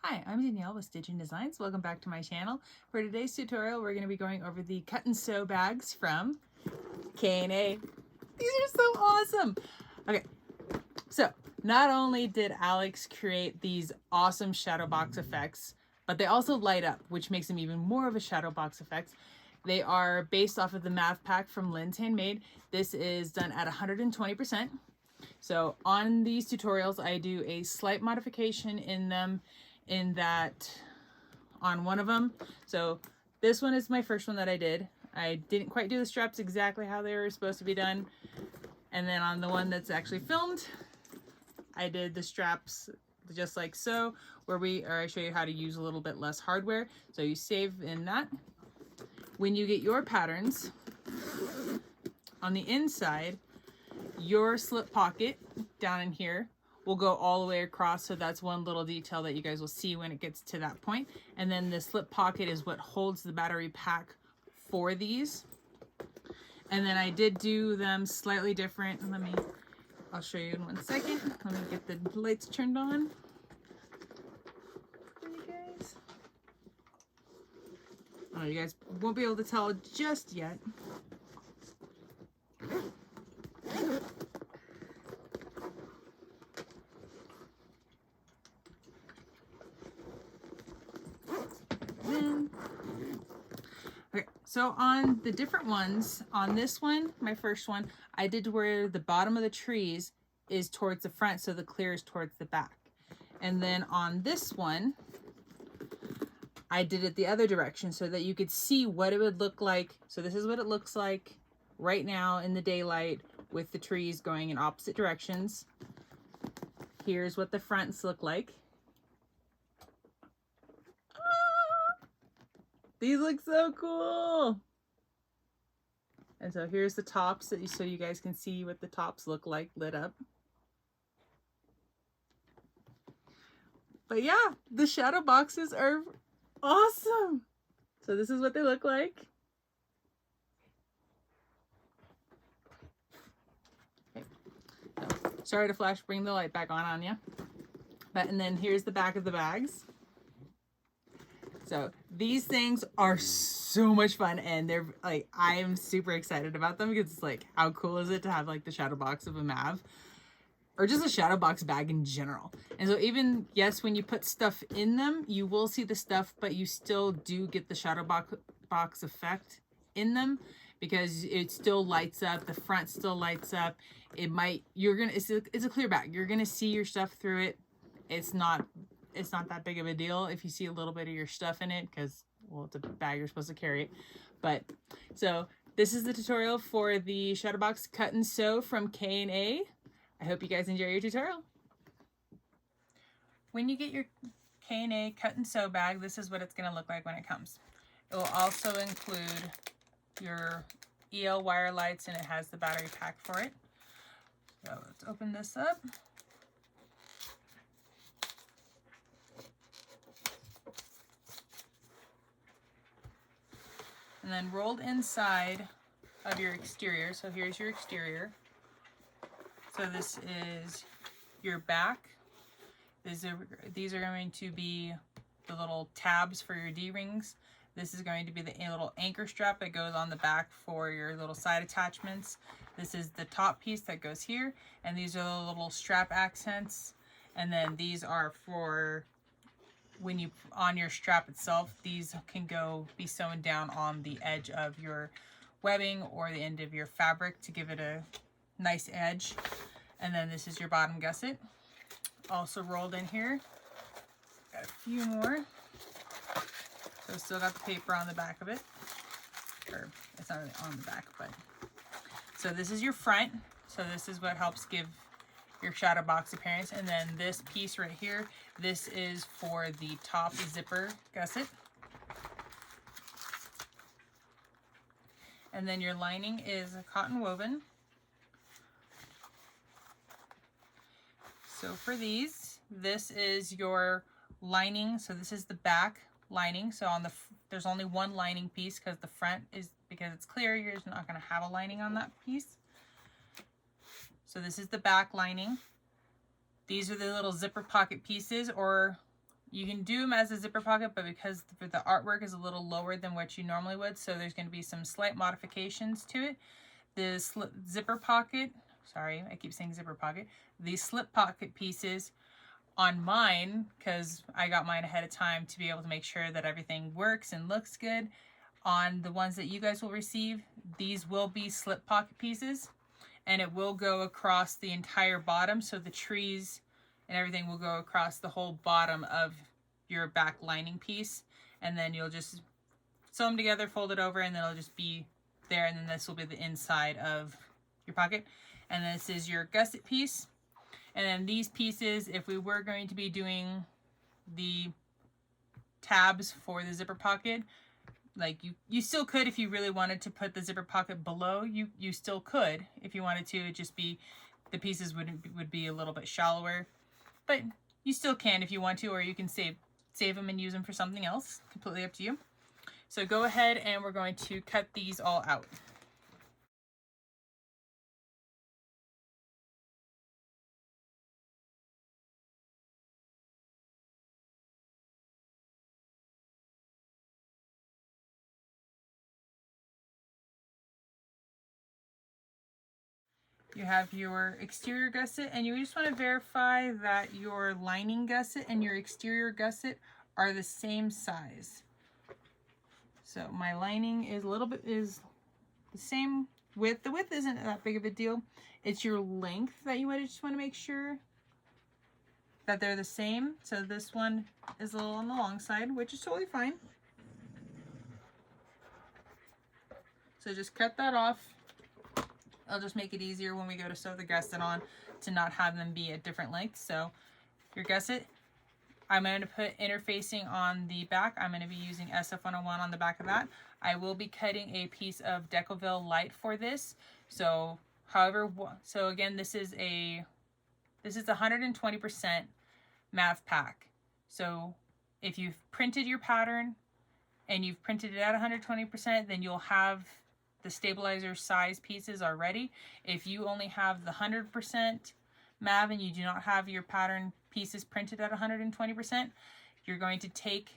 Hi, I'm Danielle with Stitching Designs. Welcome back to my channel. For today's tutorial, we're going to be going over the cut and sew bags from K&A. These are so awesome. Okay, so not only did Alex create these awesome shadow box effects, but they also light up, which makes them even more of a shadow box effect. They are based off of the Mav Pack from Lynn's Handmade. This is done at 120%. So on these tutorials, I do a slight modification in them in that on one of them. So this one is my first one that I did. I didn't quite do the straps exactly how they were supposed to be done. And then on the one that's actually filmed, I did the straps just like so, where I show you how to use a little bit less hardware. So you save in that. When you get your patterns, on the inside, your slip pocket down in here will go all the way across, so that's one little detail that you guys will see when it gets to that point. And then the slip pocket is what holds the battery pack for these. And then I did do them slightly different. I'll show you in 1 second. Let me get the lights turned on for you guys. Oh, you guys won't be able to tell just yet. Okay, so on the different ones, on this one, my first one, I did where the bottom of the trees is towards the front, so the clear is towards the back. And then on this one, I did it the other direction so that you could see what it would look like. So this is what it looks like right now in the daylight with the trees going in opposite directions. Here's what the fronts look like. These look so cool. And so here's the tops so you guys can see what the tops look like lit up. But yeah, the shadow boxes are awesome. So this is what they look like. Okay. So, sorry to bring the light back on you. And then here's the back of the bags. So these things are so much fun, and they're like, I am super excited about them because it's like, how cool is it to have like the shadow box of a Mav, or just a shadow box bag in general. And so even, yes, when you put stuff in them, you will see the stuff, but you still do get the shadow box effect in them because it still lights up. The front still lights up. It's a clear bag. You're gonna see your stuff through it. It's not that big of a deal if you see a little bit of your stuff in it because, well, it's a bag, you're supposed to carry it. But so this is the tutorial for the shadow box cut and sew from K&A. I hope you guys enjoy your tutorial. When you get your K&A cut and sew bag, this is what it's going to look like when it comes. It will also include your EL wire lights, and it has the battery pack for it. So let's open this up. And then rolled inside of your exterior. So here's your exterior. So this is your back. These are going to be the little tabs for your D-rings. This is going to be the little anchor strap that goes on the back for your little side attachments. This is the top piece that goes here, and these are the little strap accents. And then these are for when you on your strap itself. These can be sewn down on the edge of your webbing or the end of your fabric to give it a nice edge. And then this is your bottom gusset, also rolled in here. Got a few more. So still got the paper on the back of it, or it's not really on the back, but so this is your front. So this is what helps give your shadow box appearance. And then this piece right here, this is for the top zipper gusset. And then your lining is a cotton woven. So for these, this is your lining. So this is the back lining. So on there's only one lining piece because the front is, because it's clear, you're just not going to have a lining on that piece. So this is the back lining. These are the little zipper pocket pieces, or You can do them as a zipper pocket, but because the artwork is a little lower than what you normally would, so there's going to be some slight modifications to it. The zipper pocket, sorry, I keep saying zipper pocket, the slip pocket pieces on mine, because I got mine ahead of time to be able to make sure that everything works and looks good. On the ones that you guys will receive, these will be slip pocket pieces, and it will go across the entire bottom, so the trees and everything will go across the whole bottom of your back lining piece, and then you'll just sew them together, fold it over, and then it'll just be there, and then this will be the inside of your pocket. And this is your gusset piece. And then these pieces, if we were going to be doing the tabs for the zipper pocket, like you still could, if you really wanted to put the zipper pocket below, you still could if you wanted to. It'd just be, the pieces would be a little bit shallower, but you still can if you want to, or you can save them and use them for something else. Completely up to you. So go ahead and we're going to cut these all out. You have your exterior gusset, and you just want to verify that your lining gusset and your exterior gusset are the same size. So my lining is is the same width. The width isn't that big of a deal. It's your length that you just want to make sure that they're the same. So this one is a little on the long side, which is totally fine. So just cut that off. I'll just make it easier when we go to sew the gusset on to not have them be at different lengths. So your gusset, I'm going to put interfacing on the back. I'm going to be using SF101 on the back of that. I will be cutting a piece of Decoville Light for this. So so again, this is 120% math pack. So if you've printed your pattern and you've printed it at 120%, then you'll have the stabilizer size pieces already. If you only have the 100% MAV and you do not have your pattern pieces printed at 120%, you're going to take,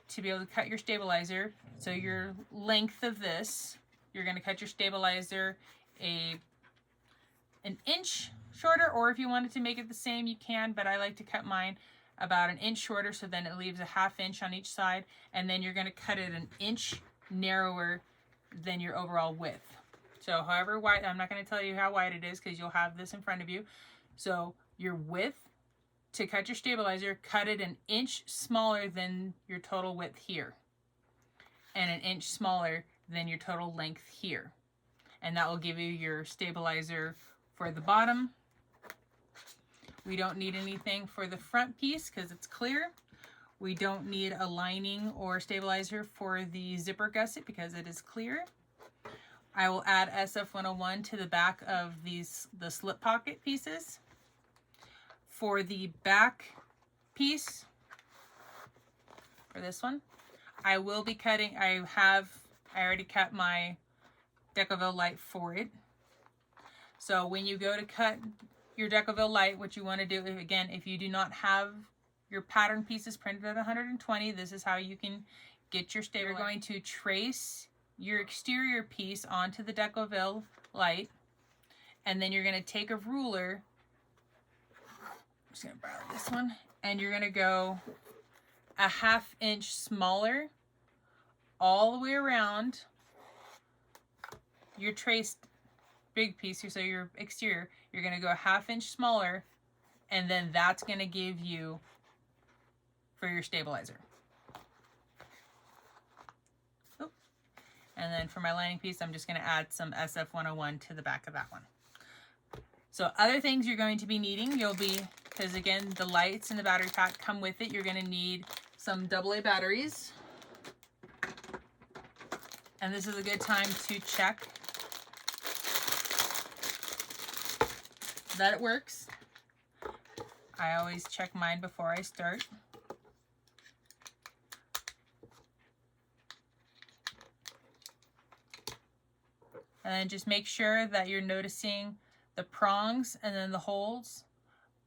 to be able to cut your stabilizer, so your length of this, you're going to cut your stabilizer an inch shorter, or if you wanted to make it the same, you can, but I like to cut mine about an inch shorter, so then it leaves a ½ inch on each side, and then you're going to cut it an inch narrower than your overall width. So however wide, I'm not going to tell you how wide it is because you'll have this in front of you. So your width to cut your stabilizer, cut it an inch smaller than your total width here, and an inch smaller than your total length here. And that will give you your stabilizer for the bottom. We don't need anything for the front piece because it's clear. We don't need a lining or stabilizer for the zipper gusset because it is clear. I will add SF101 to the back of the slip pocket pieces. For the back piece, for this one, I will be cutting, I already cut my Decoville Light for it. So when you go to cut your Decoville Light, what you want to do, again, if you do not have your pattern pieces printed at 120, this is how you can get your stabilizer. You're going to trace your exterior piece onto the Decoville Light, and then you're going to take a ruler, I'm just going to borrow this one, and you're going to go a ½ inch smaller all the way around your traced big piece, so your exterior, you're going to go a ½ inch smaller, and then that's going to give you for your stabilizer. Oh. And then for my lining piece, I'm just going to add some SF101 to the back of that one. So other things you're going to be needing, because again, the lights and the battery pack come with it, you're going to need some AA batteries. And this is a good time to check that it works. I always check mine before I start. And then just make sure that you're noticing the prongs and then the holes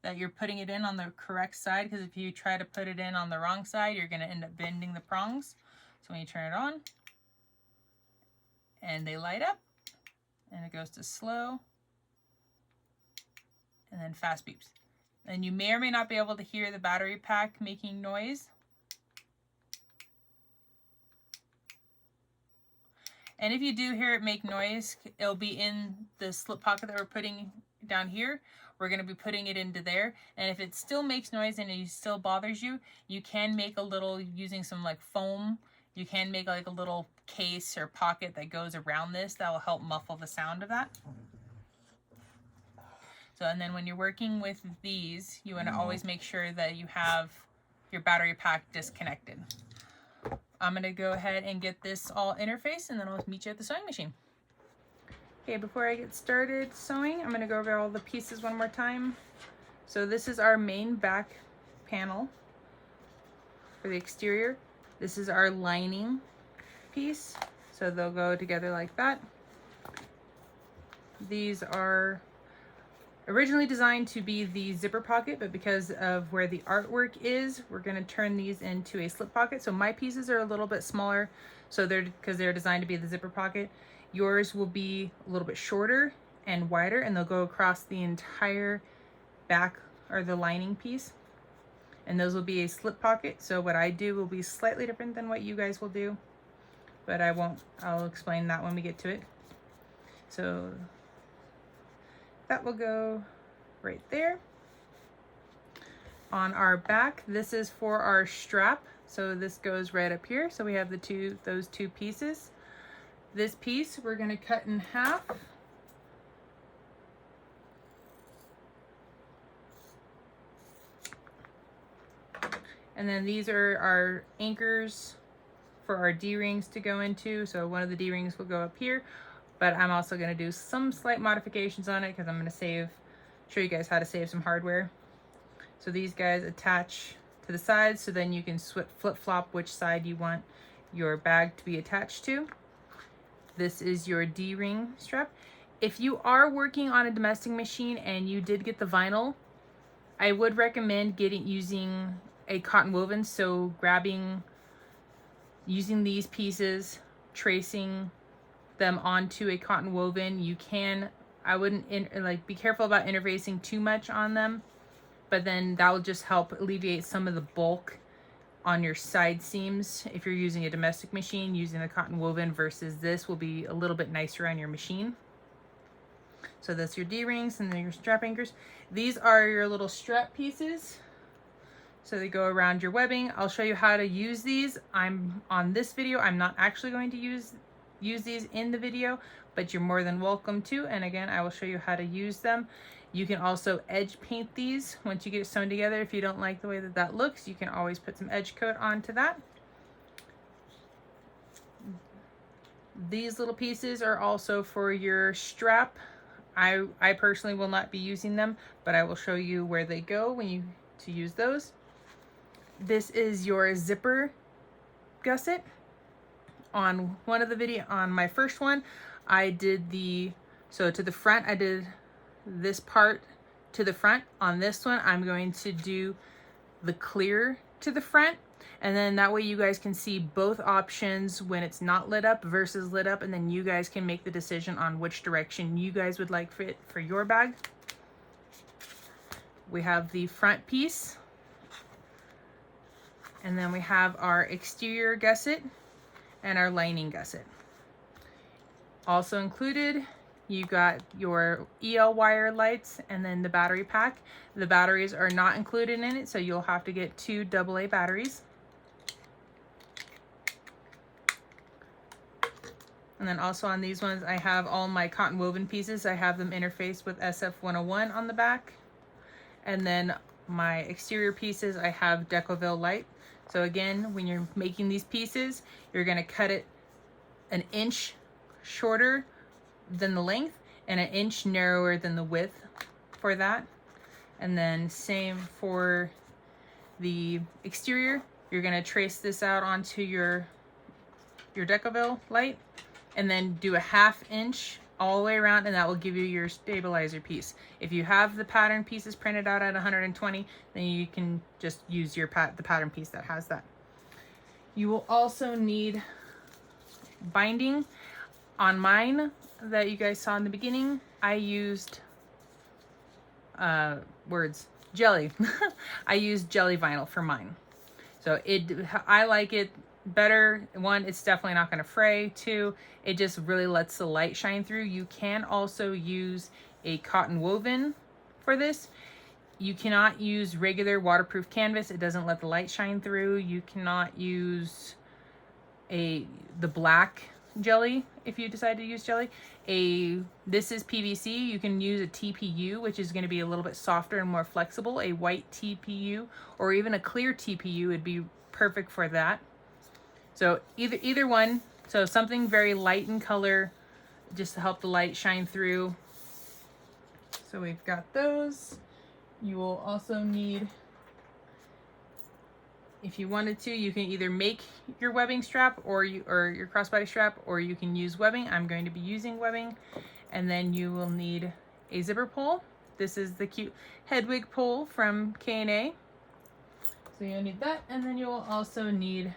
that you're putting it in on the correct side, because if you try to put it in on the wrong side, you're going to end up bending the prongs. So when you turn it on, and they light up, and it goes to slow, and then fast beeps. And you may or may not be able to hear the battery pack making noise. And if you do hear it make noise, it'll be in the slip pocket that we're putting down here. We're going to be putting it into there. And if it still makes noise and it still bothers you, you can make a little, using some like foam, you can make like a little case or pocket that goes around this that will help muffle the sound of that. So, and then when you're working with these, you want to always make sure that you have your battery pack disconnected. I'm going to go ahead and get this all interfaced, and then I'll meet you at the sewing machine. Okay, before I get started sewing, I'm going to go over all the pieces one more time. So this is our main back panel for the exterior. This is our lining piece. So they'll go together like that. These are originally designed to be the zipper pocket, but because of where the artwork is, we're going to turn these into a slip pocket. So my pieces are a little bit smaller, so because they're designed to be the zipper pocket. Yours will be a little bit shorter and wider, and they'll go across the entire back or the lining piece. And those will be a slip pocket. So what I do will be slightly different than what you guys will do, but I'll explain that when we get to it. So that will go right there. On our back, this is for our strap. So this goes right up here. So we have those two pieces. This piece we're going to cut in half. And then these are our anchors for our D-rings to go into. So one of the D-rings will go up here, but I'm also going to do some slight modifications on it because I'm going to show you guys how to save some hardware. So these guys attach to the sides, so then you can flip-flop which side you want your bag to be attached to. This is your D-ring strap. If you are working on a domestic machine and you did get the vinyl, I would recommend using a cotton woven. So using these pieces, tracing them onto a cotton woven. You can, I wouldn't be careful about interfacing too much on them, but then that will just help alleviate some of the bulk on your side seams. If you're using a domestic machine, using the cotton woven versus this will be a little bit nicer on your machine. So that's your D-rings, and then your strap anchors. These are your little strap pieces. So they go around your webbing. I'll show you how to use these. On this video, I'm not actually going to use these in the video, but you're more than welcome to. And again, I will show you how to use them. You can also edge paint these once you get it sewn together. If you don't like the way that looks, you can always put some edge coat onto that. These little pieces are also for your strap. I personally will not be using them, but I will show you where they go to use those. This is your zipper gusset. On one of the on my first one, I did to the front, I did this part to the front. On this one, I'm going to do the clear to the front, and then that way you guys can see both options when it's not lit up versus lit up, and then you guys can make the decision on which direction you guys would like fit for your bag. We have the front piece, and then we have our exterior gusset and our lining gusset. Also included, you got your EL wire lights and then the battery pack. The batteries are not included in it, so you'll have to get 2 AA batteries. And then also on these ones, I have all my cotton woven pieces. I have them interfaced with SF101 on the back. And then my exterior pieces, I have Decoville light. So again, when you're making these pieces, you're gonna cut it 1 inch shorter than the length and 1 inch narrower than the width for that. And then same for the exterior. You're gonna trace this out onto your Decoville light, and then do a 1/2 inch all the way around, and that will give you your stabilizer piece. If you have the pattern pieces printed out at 120, then you can just use the pattern piece that has that. You will also need binding. On mine that you guys saw in the beginning, I used jelly. I used jelly vinyl for mine. So I like it better. One, it's definitely not going to fray. Two, it just really lets the light shine through. You can also use a cotton woven for this. You cannot use regular waterproof canvas. It doesn't let the light shine through. You cannot use the black jelly if you decide to use jelly. This is PVC. You can use a TPU, which is going to be a little bit softer and more flexible. A white TPU or even a clear TPU would be perfect for that. So either one. So something very light in color just to help the light shine through. So we've got those. You will also need, if you wanted to, you can either make your webbing strap or your crossbody strap, or you can use webbing. I'm going to be using webbing. And then you will need a zipper pull. This is the cute Hedwig pull from K&A. So you'll need that, and then you will also need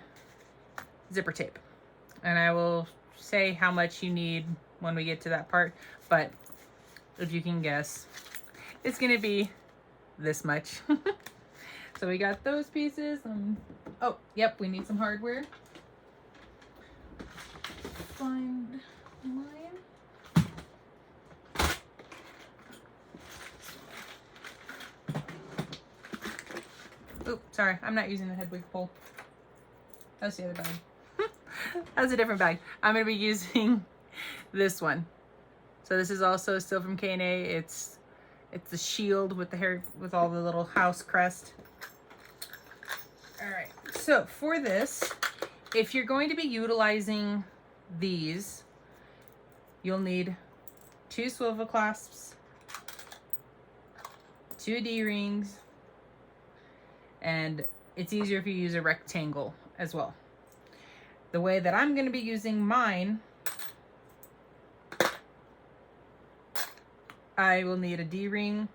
zipper tape. And I will say how much you need when we get to that part, but if you can guess, it's gonna be this much. So we got those pieces. Oh, yep, we need some hardware. Find mine. Oh, sorry, I'm not using the Hedwig pole. That's the other bag. That's a different bag. I'm gonna be using this one. So this is also still from K&A. It's the shield with the hair, with all the little house crest. All right, so for this, if you're going to be utilizing these, you'll need 2 swivel clasps, 2 D-rings, and it's easier if you use a rectangle as well. The way that I'm going to be using mine, I will need a D-ring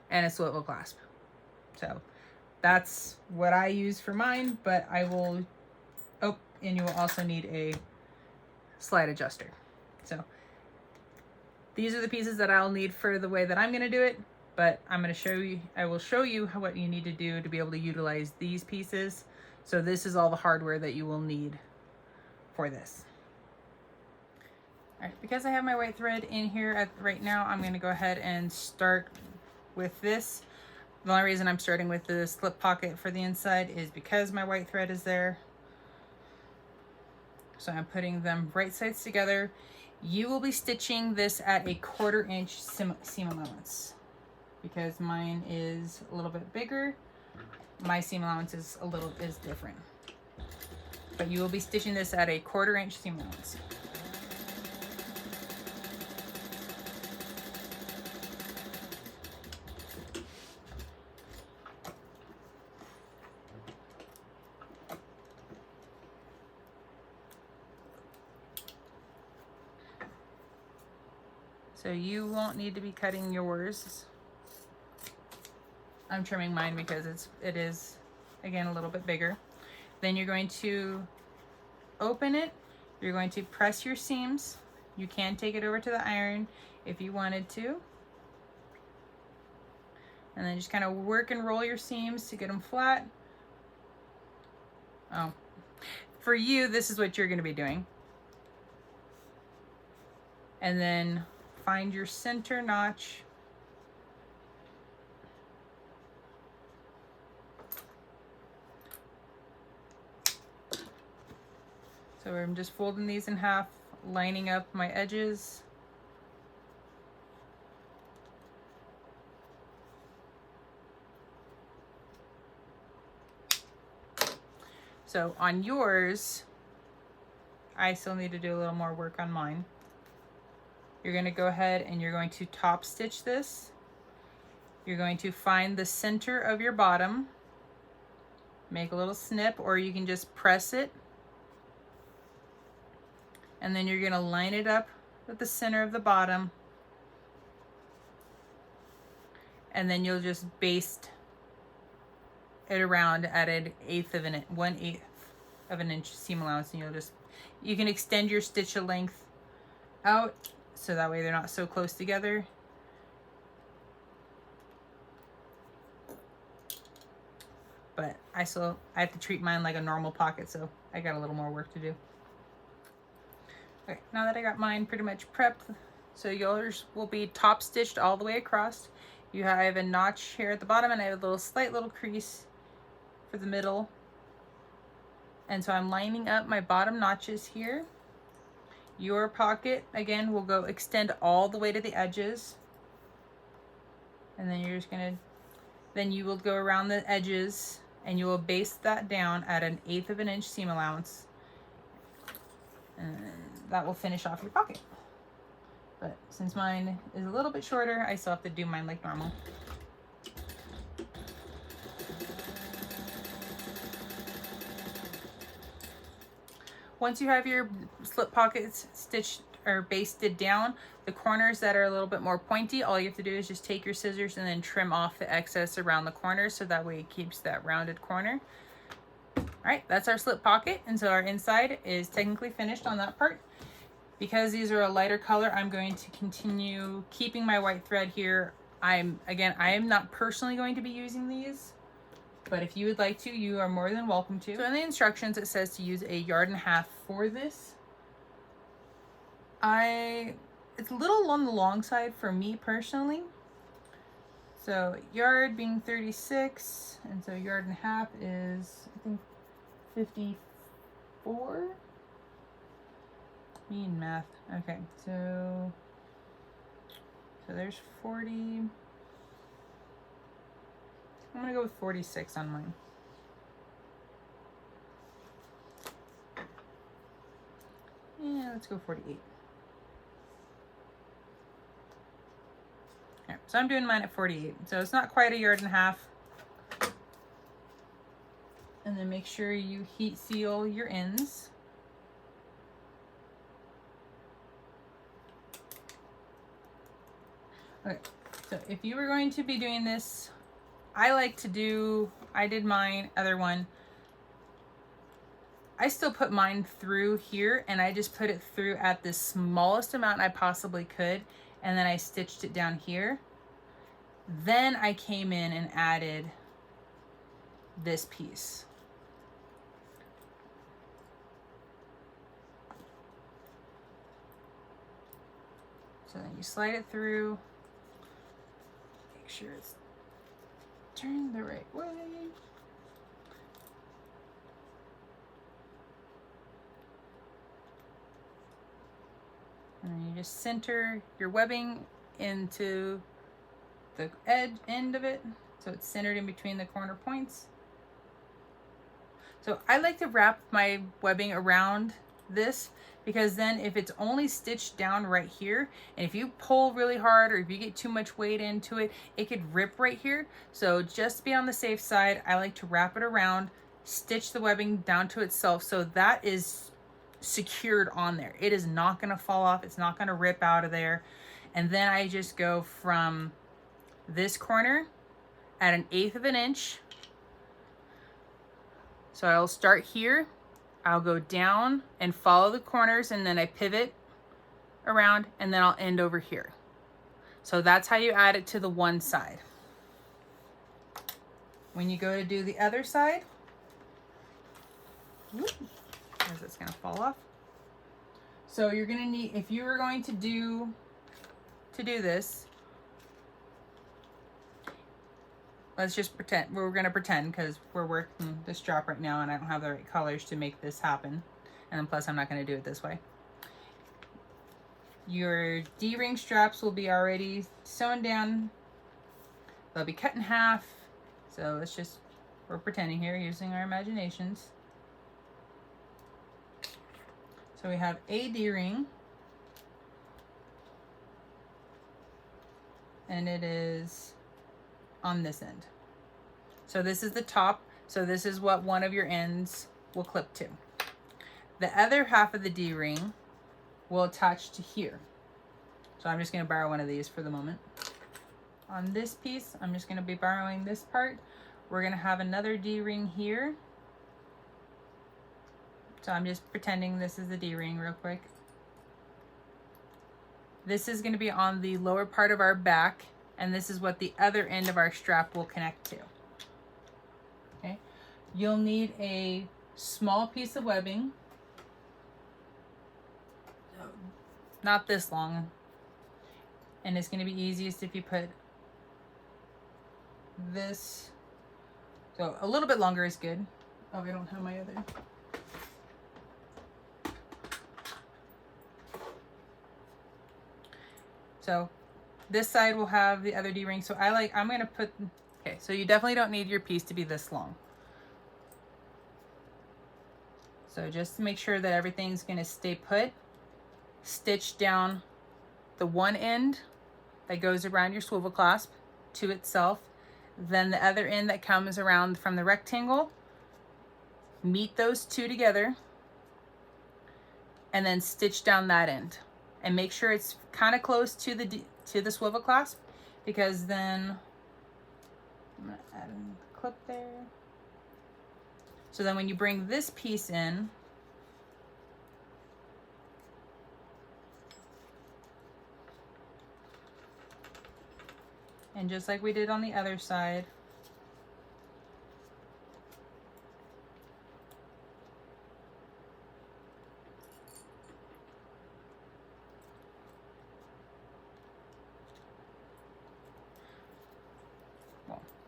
and a swivel clasp. So that's what I use for mine, but I will, oh, and you will also need a slide adjuster. So these are the pieces that I'll need for the way that I'm going to do it, but I'm going to show you, I will show you what you need to do to be able to utilize these pieces. So this is all the hardware that you will need for this. All right, because I have my white thread in here right now, I'm going to go ahead and start with this. The only reason I'm starting with the slip pocket for the inside is because my white thread is there. So I'm putting them right sides together. You will be stitching this at a 1/4 inch seam allowance because mine is a little bit bigger. My seam allowance is different. But you will be stitching this at a 1/4 inch seam allowance. So you won't need to be cutting yours. I'm trimming mine because it is again a little bit bigger. Then you're going to open it. You're going to press your seams. You can take it over to the iron if you wanted to. And then just kind of work and roll your seams to get them flat. Oh, for you, this is what you're going to be doing. And then find your center notch. So I'm just folding these in half, lining up my edges. So on yours, I still need to do a little more work on mine. You're going to go ahead and you're going to top stitch this. You're going to find the center of your bottom, make a little snip, or you can just press it. And then you're going to line it up with the center of the bottom. And then you'll just baste it around at 1/8 of an inch seam allowance, and you can extend your stitch length out so that way they're not so close together. But I have to treat mine like a normal pocket, so I got a little more work to do. Okay, now that I got mine pretty much prepped, so yours will be top stitched all the way across. You have a notch here at the bottom, and I have a slight little crease for the middle. And so I'm lining up my bottom notches here. Your pocket, again, will extend all the way to the edges. And then you're just then you will go around the edges and you will baste that down at 1/8 of an inch seam allowance. And that will finish off your pocket. But since mine is a little bit shorter, I still have to do mine like normal. Once you have your slip pockets stitched or basted down, the corners that are a little bit more pointy, all you have to do is just take your scissors and then trim off the excess around the corners, so that way it keeps that rounded corner. All right, that's our slip pocket, and so our inside is technically finished on that part. Because these are a lighter color, I'm going to continue keeping my white thread here. I am not personally going to be using these, but if you would like to, you are more than welcome to. So in the instructions, it says to use 1.5 yards for this. It's a little on the long side for me personally. So yard being 36, and so 1.5 yards is, I think, 54. Mean math. Okay, so there's 40. I'm gonna go with 46 on mine. Yeah, let's go 48. All right, so I'm doing mine at 48. So it's not quite 1.5 yards. And then make sure you heat seal your ends. Okay, so if you were going to be doing this, I did mine, other one. I still put mine through here, and I just put it through at the smallest amount I possibly could, and then I stitched it down here. Then I came in and added this piece. So then you slide it through. Make sure it's turned the right way. And then you just center your webbing into the end of it, so it's centered in between the corner points. So I like to wrap my webbing around this, because then if it's only stitched down right here, and if you pull really hard or if you get too much weight into it, it could rip right here. So just to be on the safe side, I like to wrap it around, stitch the webbing down to itself, so that is secured on there. It is not going to fall off. It's not going to rip out of there. And then I just go from this corner at 1/8 of an inch. So I'll start here, I'll go down and follow the corners, and then I pivot around, and then I'll end over here. So that's how you add it to the one side. When you go to do the other side, because it's gonna fall off. So you're gonna need, if you were going to do this, let's just pretend, we're gonna pretend, because we're working this drop right now and I don't have the right colors to make this happen. And then plus I'm not gonna do it this way. Your D-ring straps will be already sewn down. They'll be cut in half. So let's just, we're pretending here using our imaginations. So we have a D-ring. And it is on this end. So this is the top. So this is what one of your ends will clip to. The other half of the D-ring will attach to here. So I'm just going to borrow one of these for the moment. On this piece, I'm just going to be borrowing this part. We're going to have another D-ring here. So I'm just pretending this is the D-ring real quick. This is going to be on the lower part of our back, and this is what the other end of our strap will connect to. Okay. You'll need a small piece of webbing. Not this long. And it's going to be easiest if you put this. So a little bit longer is good. Oh, I don't have my other. So this side will have the other D-ring. So I'm going to put, okay, so you definitely don't need your piece to be this long. So just to make sure that everything's going to stay put, stitch down the one end that goes around your swivel clasp to itself, then the other end that comes around from the rectangle, meet those two together, and then stitch down that end. And make sure it's kind of close to the swivel clasp, because then I'm gonna add a clip there. So then when you bring this piece in, and just like we did on the other side,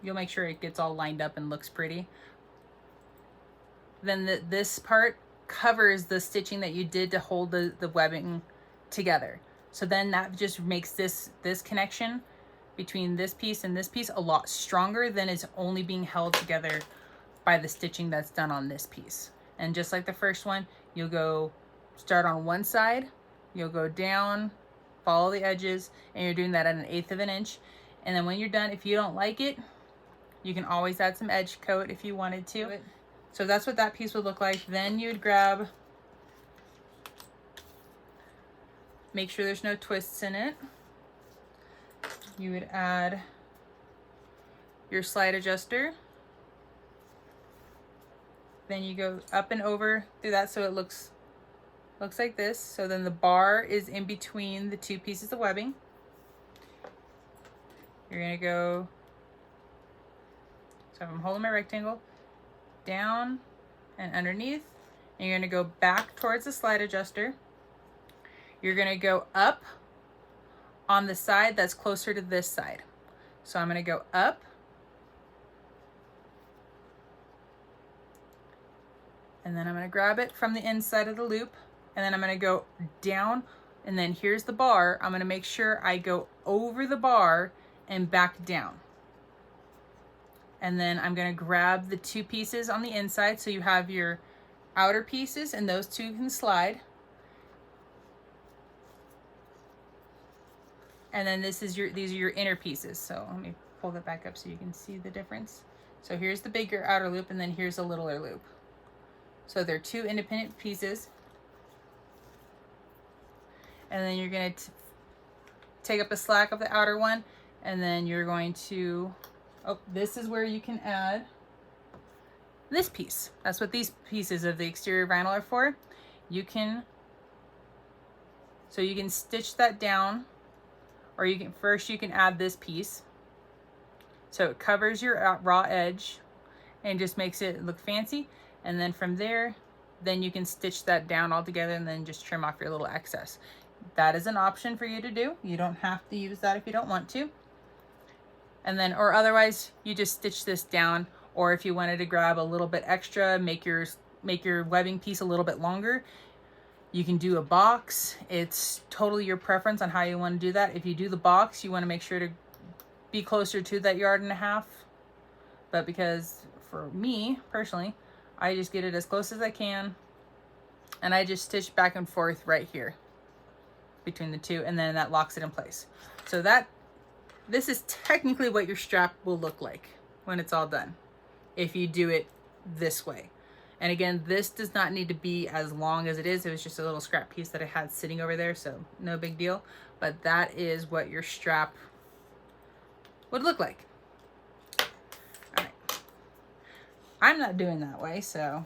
you'll make sure it gets all lined up and looks pretty. Then this part covers the stitching that you did to hold the webbing together. So then that just makes this connection between this piece and this piece a lot stronger than it's only being held together by the stitching that's done on this piece. And just like the first one, you'll go start on one side, you'll go down, follow the edges, and you're doing that at 1/8 of an inch. And then when you're done, if you don't like it, you can always add some edge coat if you wanted to. So that's what that piece would look like. Then you would grab, make sure there's no twists in it. You would add your slide adjuster. Then you go up and over through that so it looks like this. So then the bar is in between the two pieces of webbing. You're gonna go, so if I'm holding my rectangle, down and underneath, and you're gonna go back towards the slide adjuster. You're gonna go up on the side that's closer to this side. So I'm gonna go up, and then I'm gonna grab it from the inside of the loop, and then I'm gonna go down, and then here's the bar. I'm gonna make sure I go over the bar and back down. And then I'm gonna grab the two pieces on the inside, so you have your outer pieces and those two can slide. And then these are your inner pieces. So let me pull that back up so you can see the difference. So here's the bigger outer loop, and then here's a littler loop. So they're two independent pieces. And then you're gonna take up the slack of the outer one, and then you're going to, oh, this is where you can add this piece. That's what these pieces of the exterior vinyl are for. You can stitch that down, or you can add this piece. So it covers your raw edge and just makes it look fancy. And then from there, then you can stitch that down all together and then just trim off your little excess. That is an option for you to do. You don't have to use that if you don't want to. And then, or otherwise, you just stitch this down. Or if you wanted to grab a little bit extra, make your webbing piece a little bit longer, you can do a box. It's totally your preference on how you want to do that. If you do the box, you want to make sure to be closer to that 1.5 yards. But because for me personally, I just get it as close as I can, and I just stitch back and forth right here between the two, and then that locks it in place. So this is technically what your strap will look like when it's all done, if you do it this way. And again, this does not need to be as long as it is. It was just a little scrap piece that I had sitting over there, so no big deal. but that is what your strap would look like. All right. I'm not doing that way, so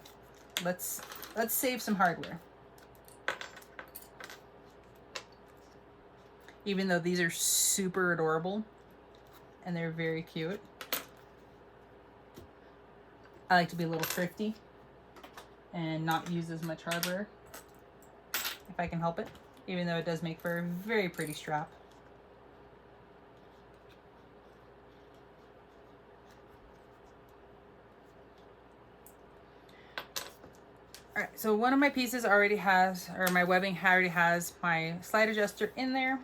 let's save some hardware. Even though these are super adorable and they're very cute, I like to be a little thrifty and not use as much hardware if I can help it, even though it does make for a very pretty strap. All right, so one of my pieces already has, or my webbing already has my slide adjuster in there.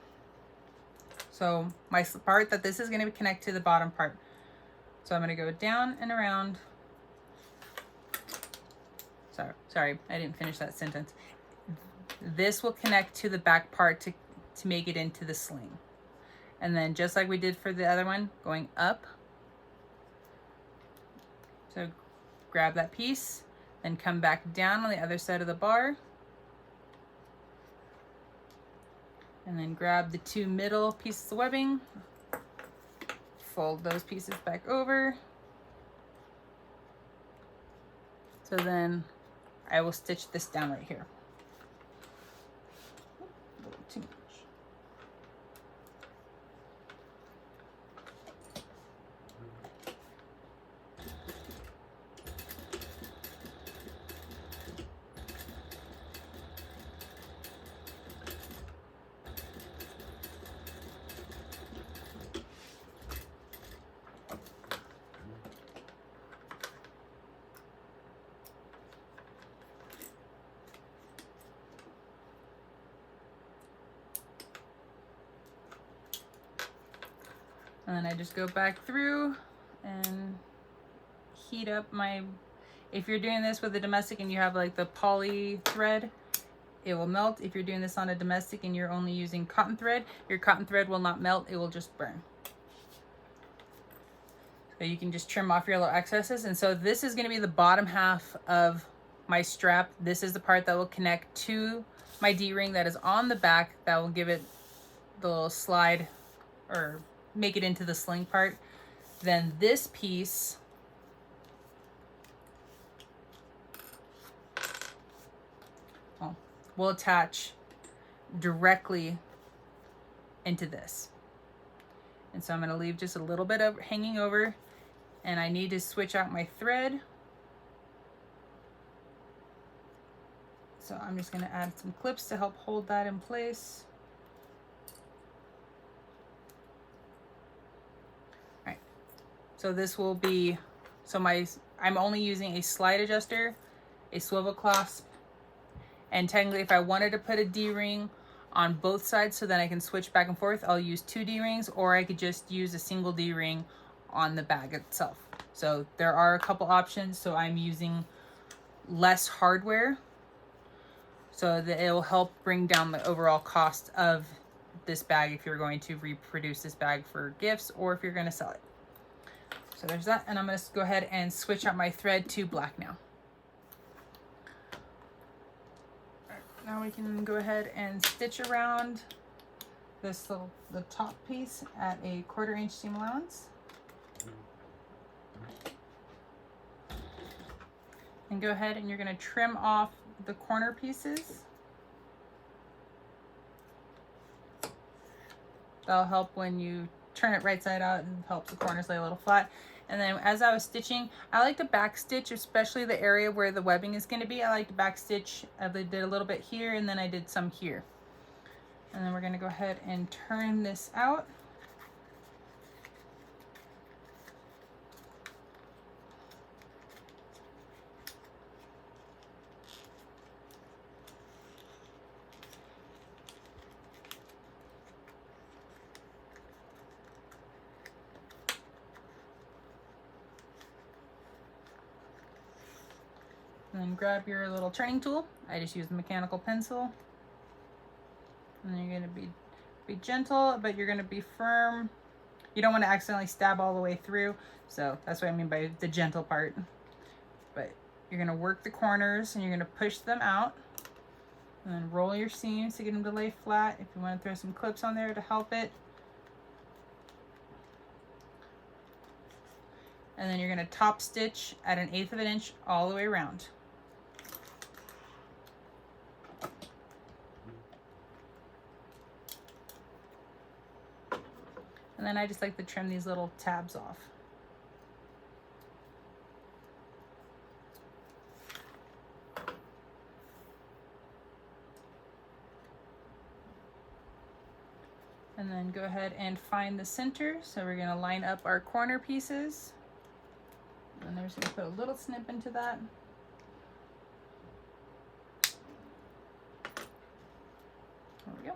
So my part that this is going to connect to the bottom part. So I'm going to go down and around. Sorry, I didn't finish that sentence. This will connect to the back part to make it into the sling. And then just like we did for the other one, going up. So grab that piece, then come back down on the other side of the bar. And then grab the two middle pieces of webbing, fold those pieces back over. So then I will stitch this down right here. A little too much. And then I just go back through and heat up my, if you're doing this with a domestic and you have like the poly thread, it will melt. If you're doing this on a domestic and you're only using cotton thread, your cotton thread will not melt, it will just burn. So you can just trim off your little excesses. And so this is gonna be the bottom half of my strap. This is the part that will connect to my D-ring that is on the back that will give it the little slide or make it into the sling part. Then this piece will attach directly into this. And so I'm going to leave just a little bit of hanging over, and I need to switch out my thread. So I'm just going to add some clips to help hold that in place. So this will be, I'm only using a slide adjuster, a swivel clasp, and technically if I wanted to put a D-ring on both sides so that I can switch back and forth, I'll use 2 D-rings, or I could just use a single D-ring on the bag itself. So there are a couple options, so I'm using less hardware so that it will help bring down the overall cost of this bag if you're going to reproduce this bag for gifts or if you're going to sell it. So there's that, and I'm going to go ahead and switch out my thread to black now. All right, now we can go ahead and stitch around the top piece at a 1/4 inch seam allowance. And go ahead and you're going to trim off the corner pieces. That'll help when you turn it right side out and helps the corners lay a little flat. And then as I was stitching, I like to back stitch, especially the area where the webbing is going to be. I like to back stitch. I did a little bit here and then I did some here. And then we're going to go ahead and turn this out. And then grab your little turning tool. I just use the mechanical pencil. And then you're going to be gentle, but you're going to be firm. You don't want to accidentally stab all the way through. So that's what I mean by the gentle part. But you're going to work the corners and you're going to push them out. And then roll your seams to get them to lay flat. If you want to throw some clips on there to help it. And then you're going to top stitch at 1/8 of an inch all the way around. And then I just like to trim these little tabs off. And then go ahead and find the center. So we're going to line up our corner pieces. And I'm just going to put a little snip into that. There we go.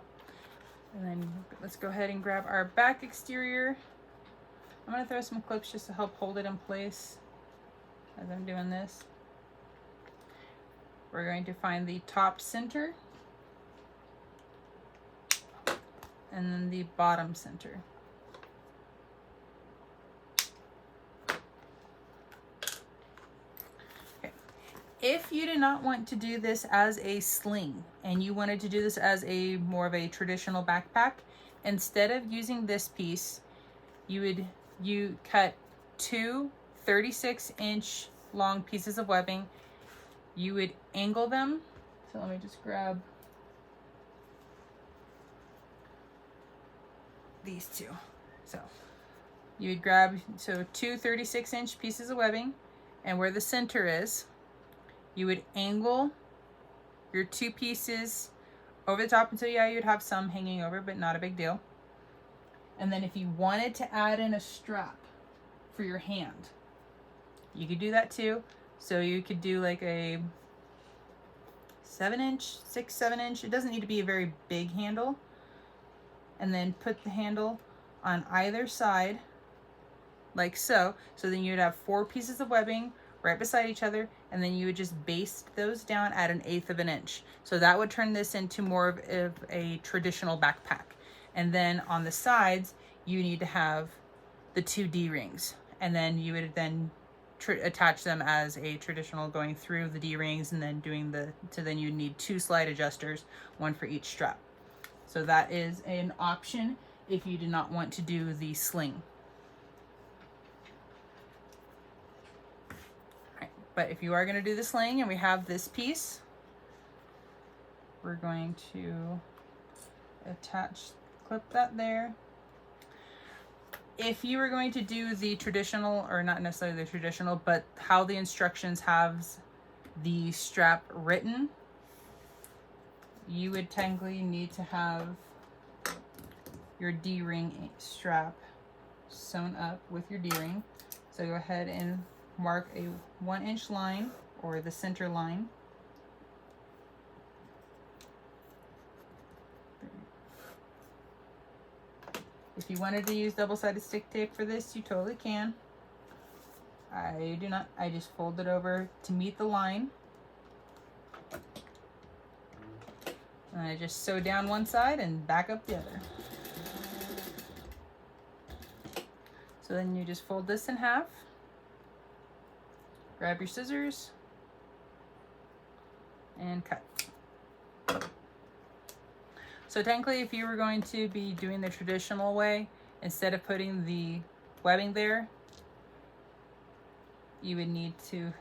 And then let's go ahead and grab our back exterior. I'm going to throw some clips just to help hold it in place as I'm doing this. We're going to find the top center and then the bottom center. Okay. If you do not want to do this as a sling and you wanted to do this as a more of a traditional backpack, instead of using this piece, you cut two 36-inch long pieces of webbing. You would angle them. So let me just grab these two. So you would grab two 36-inch pieces of webbing, and where the center is, you would angle your two pieces over the top until you'd have some hanging over, but not a big deal. And then if you wanted to add in a strap for your hand, you could do that too. So you could do like a 7-inch, 7-inch. It doesn't need to be a very big handle. And then put the handle on either side like so. So then you'd have 4 pieces of webbing right beside each other, and then you would just baste those down at 1/8 of an inch. So that would turn this into more of a traditional backpack. And then on the sides, you need to have the 2 D-rings, and then you would then attach them as a traditional, going through the D-rings and then doing then you need 2 slide adjusters, 1 for each strap. So that is an option if you do not want to do the sling. All right, but if you are going to do the sling and we have this piece, we're going to clip that there. If you were going to do the traditional, or not necessarily the traditional, but how the instructions have the strap written, you would technically need to have your D-ring strap sewn up with your D-ring. So go ahead and mark a 1-inch line, or the center line. If you wanted to use double-sided stick tape for this, you totally can. I do not. I just fold it over to meet the line. And I just sew down one side and back up the other. So then you just fold this in half. Grab your scissors and cut. So technically, if you were going to be doing the traditional way, instead of putting the webbing there, you would need to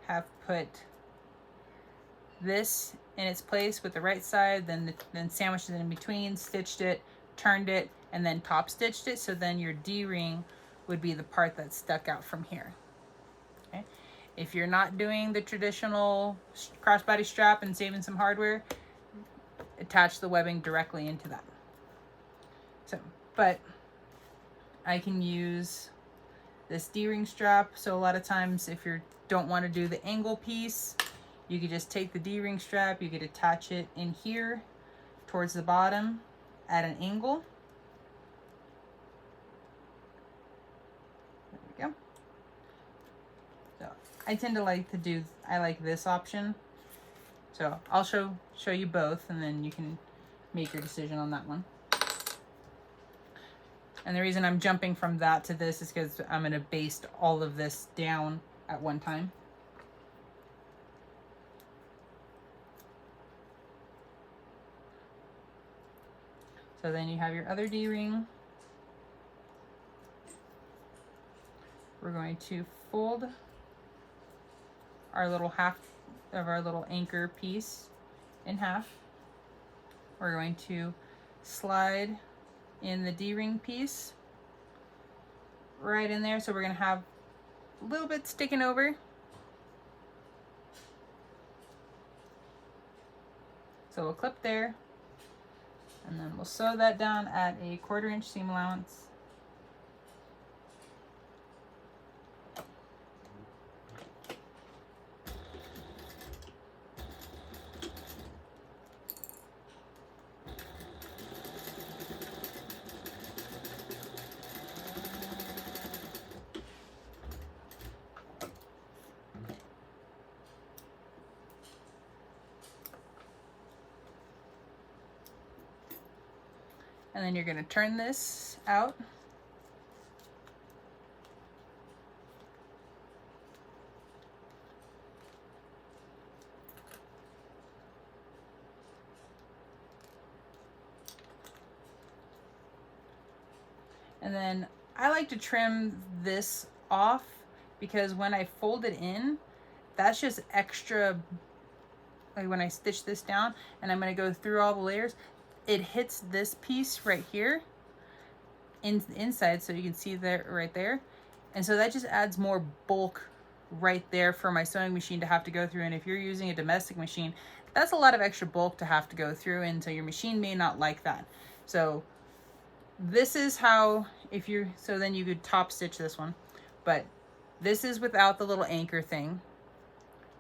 have put this in its place with the right side, then sandwiched it in between, stitched it, turned it, and then top stitched it. So then your D-ring would be the part that stuck out from here. Okay. If you're not doing the traditional crossbody strap and saving some hardware, attach the webbing directly into that. So, but I can use this D-ring strap. So a lot of times, if you don't want to do the angle piece, you could just take the D-ring strap, you could attach it in here towards the bottom at an angle. There we go. So I tend to like I like this option. So I'll show you both, and then you can make your decision on that one. And the reason I'm jumping from that to this is because I'm going to baste all of this down at one time. So then you have your other D-ring. We're going to fold our little half of our little anchor piece in half. We're going to slide in the D-ring piece right in there. So we're going to have a little bit sticking over. So we'll clip there, and then we'll sew that down at a 1/4 inch seam allowance. And then you're going to turn this out. And then I like to trim this off because when I fold it in, that's just extra. Like when I stitch this down and I'm going to go through all the layers, it hits this piece right here inside, so you can see there right there, and so that just adds more bulk right there for my sewing machine to have to go through. And if you're using a domestic machine, that's a lot of extra bulk to have to go through, and so your machine may not like that. So this is how, if you're, so then you could top stitch this one, but this is without the little anchor thing.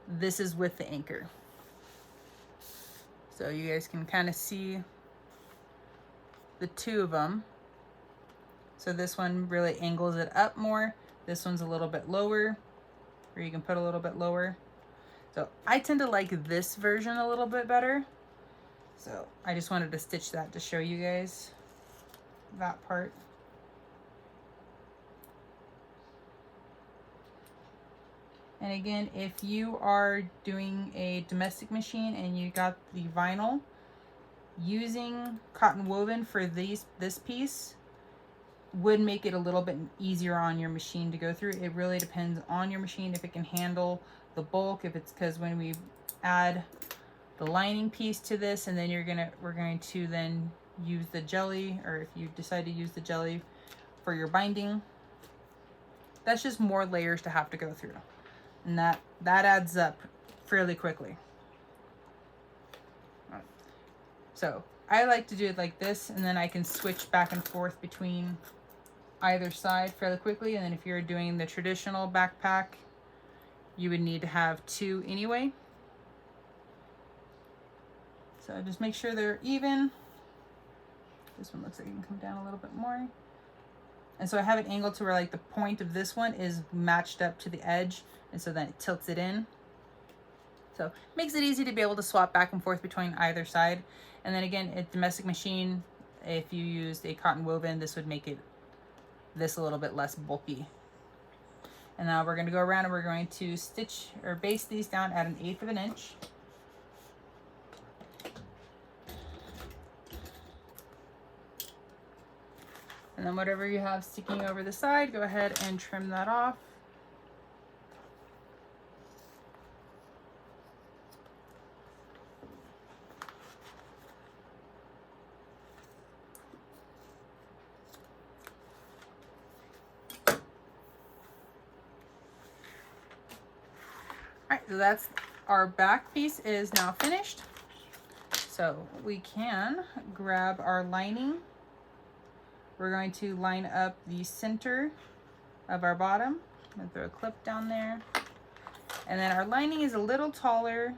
This is with the anchor. So you guys can kind of see the two of them. So this one really angles it up more. This one's a little bit lower, or you can put a little bit lower. So I tend to like this version a little bit better. So I just wanted to stitch that to show you guys that part. And again, if you are doing a domestic machine and you got the vinyl, using cotton woven for this piece would make it a little bit easier on your machine to go through. It really depends on your machine if it can handle the bulk, if it's, because when we add the lining piece to this, and then we're going to then use the jelly, or if you decide to use the jelly for your binding, that's just more layers to have to go through, and that adds up fairly quickly. So I like to do it like this, and then I can switch back and forth between either side fairly quickly. And then if you're doing the traditional backpack, you would need to have two anyway. So just make sure they're even. This one looks like it can come down a little bit more. And so I have it angled to where like the point of this one is matched up to the edge, and so then it tilts it in. So it makes it easy to be able to swap back and forth between either side. And then again, a domestic machine, if you used a cotton woven, this would make it this a little bit less bulky. And now we're going to go around and we're going to stitch or baste these down at 1/8 of an inch. And then whatever you have sticking over the side, go ahead and trim that off. Alright, so that's our back piece is now finished. So we can grab our lining. We're going to line up the center of our bottom and throw a clip down there. And then our lining is a little taller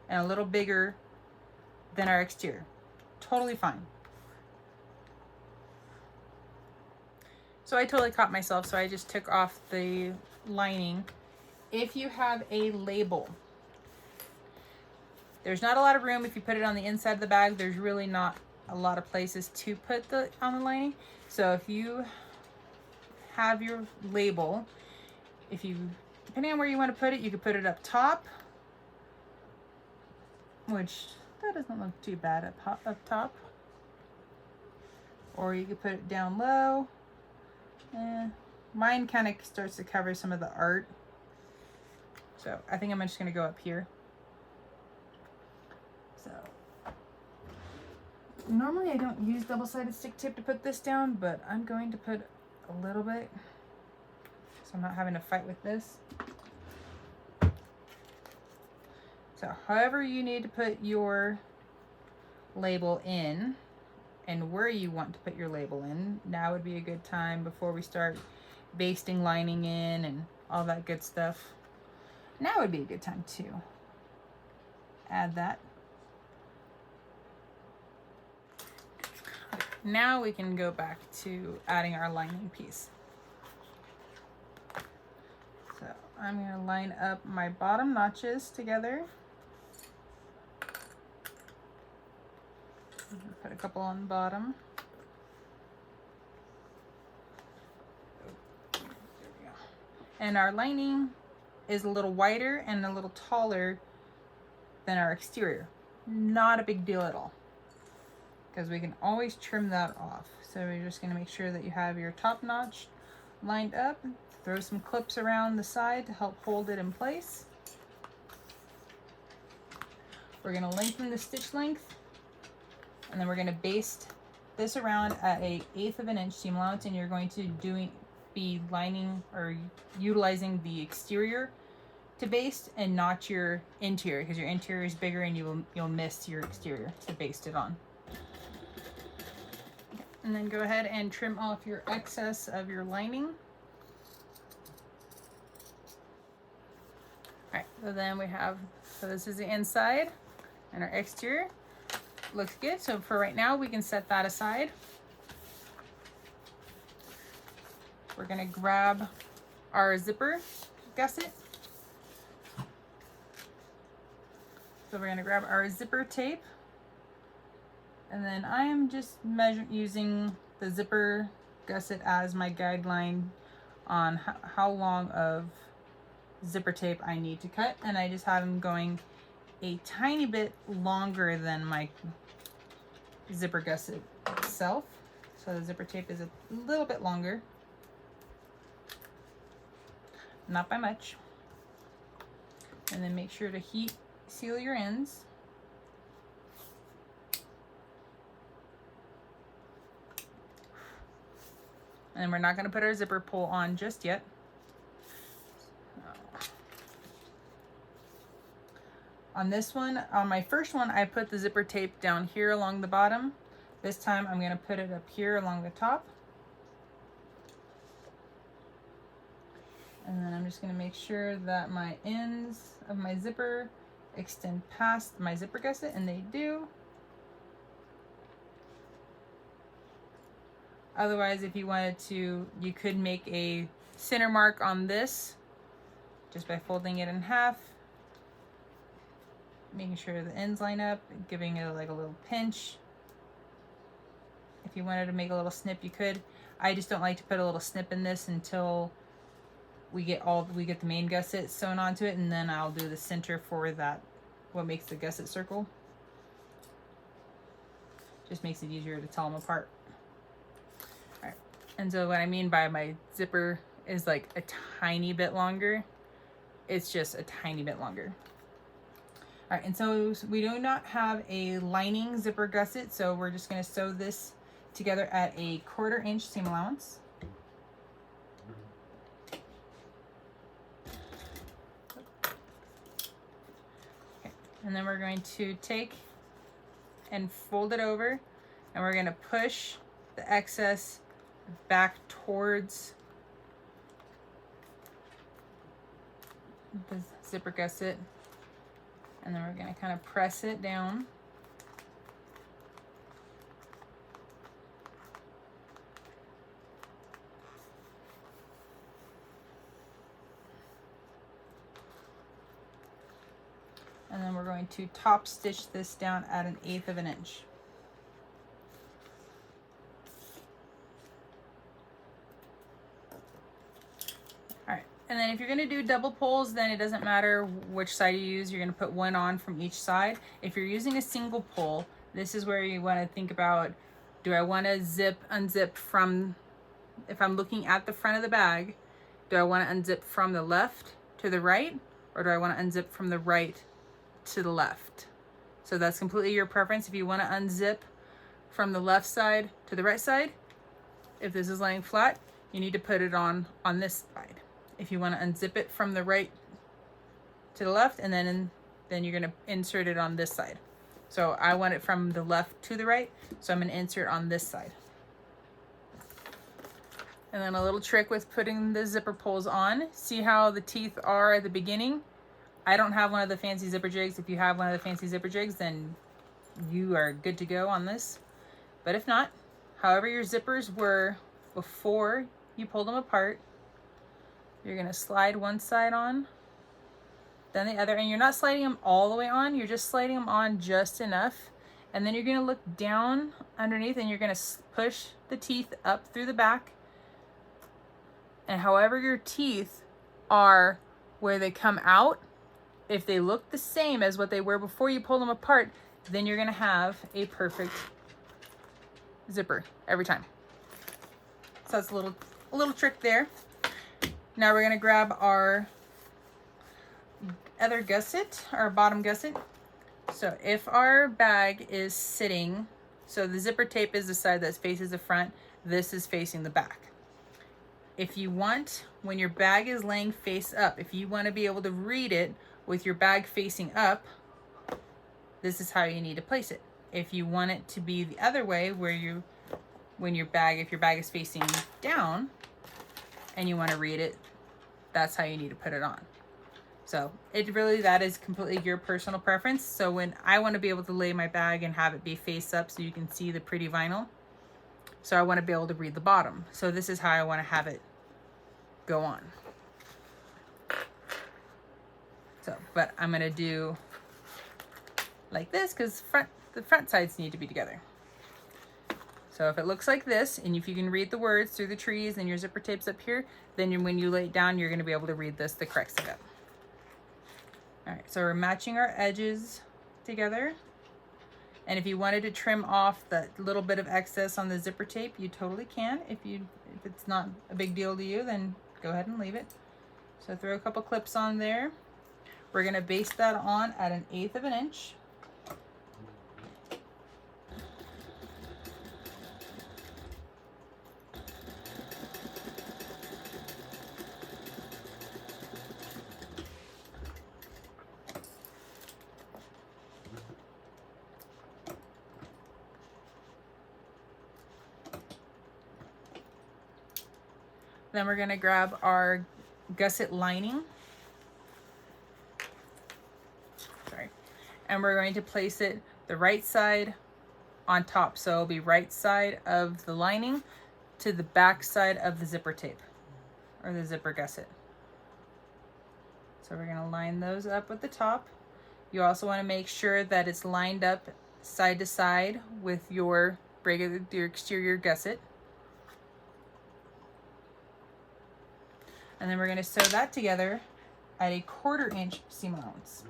and a little bigger than our exterior. Totally fine. So I totally caught myself, so I just took off the lining. If you have a label, there's not a lot of room. If you put it on the inside of the bag, there's really not a lot of places to put on the lining. So if you have your label, depending on where you want to put it, you could put it up top, which that doesn't look too bad up top. or you could put it down low. Mine kind of starts to cover some of the art, so I think I'm just going to go up here. So normally I don't use double-sided stick tape to put this down, but I'm going to put a little bit so I'm not having to fight with this. So however you need to put your label in and where you want to put your label in, now would be a good time before we start basting lining in and all that good stuff. Now would be a good time to add that. Now we can go back to adding our lining piece. So I'm going to line up my bottom notches together. Put a couple on the bottom. There we go. And our lining is a little wider and a little taller than our exterior. Not a big deal at all, because we can always trim that off. So we're just going to make sure that you have your top notch lined up. Throw some clips around the side to help hold it in place. We're going to lengthen the stitch length, and then we're going to baste this around at a 1/8 of an inch seam allowance, and you're going to be lining or utilizing the exterior to baste and not your interior, because your interior is bigger and you'll miss your exterior to baste it on. And then go ahead and trim off your excess of your lining. Alright, so then we have, so this is the inside and our exterior. Looks good. So for right now, we can set that aside. We're going to grab our zipper gusset. So we're going to grab our zipper tape. And then I am just using the zipper gusset as my guideline on how long of zipper tape I need to cut. And I just have them going a tiny bit longer than my zipper gusset itself. So the zipper tape is a little bit longer. Not by much. And then make sure to heat seal your ends. And we're not going to put our zipper pull on just yet. On this one, on my first one, I put the zipper tape down here along the bottom. This time I'm going to put it up here along the top. And then I'm just going to make sure that my ends of my zipper extend past my zipper gusset, and they do. Otherwise, if you wanted to, you could make a center mark on this just by folding it in half, making sure the ends line up, giving it like a little pinch. If you wanted to make a little snip, you could. I just don't like to put a little snip in this until we get the main gusset sewn onto it, and then I'll do the center for that, what makes the gusset circle. Just makes it easier to tell them apart. All right. And so what I mean by my zipper is like a tiny bit longer. It's just a tiny bit longer. All right, and so we do not have a lining zipper gusset, so we're just going to sew this together at a 1/4 inch seam allowance. Okay. And then we're going to take and fold it over, and we're going to push the excess back towards the zipper gusset. And then we're going to kind of press it down. And then we're going to top stitch this down at an 1/8 of an inch. And then if you're going to do double pulls, then it doesn't matter which side you use. You're going to put one on from each side. If you're using a single pull, this is where you want to think about Do I want to unzip from, if I'm looking at the front of the bag, do I want to unzip from the left to the right, or do I want to unzip from the right to the left? So that's completely your preference. If you want to unzip from the left side to the right side, if this is laying flat, you need to put it on this side. If you want to unzip it from the right to the left, and then you're going to insert it on this side. So I want it from the left to the right, so I'm going to insert on this side. And then a little trick with putting the zipper pulls on. See how the teeth are at the beginning? I don't have one of the fancy zipper jigs. If you have one of the fancy zipper jigs, then you are good to go on this. But if not, however your zippers were before you pulled them apart, you're going to slide one side on, then the other, and you're not sliding them all the way on, you're just sliding them on just enough. And then you're going to look down underneath and you're going to push the teeth up through the back. And however your teeth are where they come out, if they look the same as what they were before you pull them apart, then you're going to have a perfect zipper every time. So that's a little trick there. Now we're going to grab our other gusset, our bottom gusset. So if our bag is sitting, so the zipper tape is the side that faces the front, this is facing the back. If you want, when your bag is laying face up, if you want to be able to read it with your bag facing up, this is how you need to place it. If you want it to be the other way, where if your bag is facing down and you want to read it, that's how you need to put it on. So that is completely your personal preference. So when I want to be able to lay my bag and have it be face up so you can see the pretty vinyl, so I want to be able to read the bottom. So this is how I want to have it go on. So, but I'm going to do like this because the front sides need to be together. So if it looks like this, and if you can read the words through the trees and your zipper tape's up here, then when you lay it down, you're going to be able to read this the correct side up. All right, so we're matching our edges together. And if you wanted to trim off that little bit of excess on the zipper tape, you totally can. If it's not a big deal to you, then go ahead and leave it. So throw a couple clips on there. We're going to base that on at 1/8 of an inch. Then we're going to grab our gusset lining. And we're going to place it the right side on top. So it'll be right side of the lining to the back side of the zipper tape or the zipper gusset. So we're going to line those up with the top. You also want to make sure that it's lined up side to side with your exterior gusset. And then we're going to sew that together at 1/4 inch seam allowance.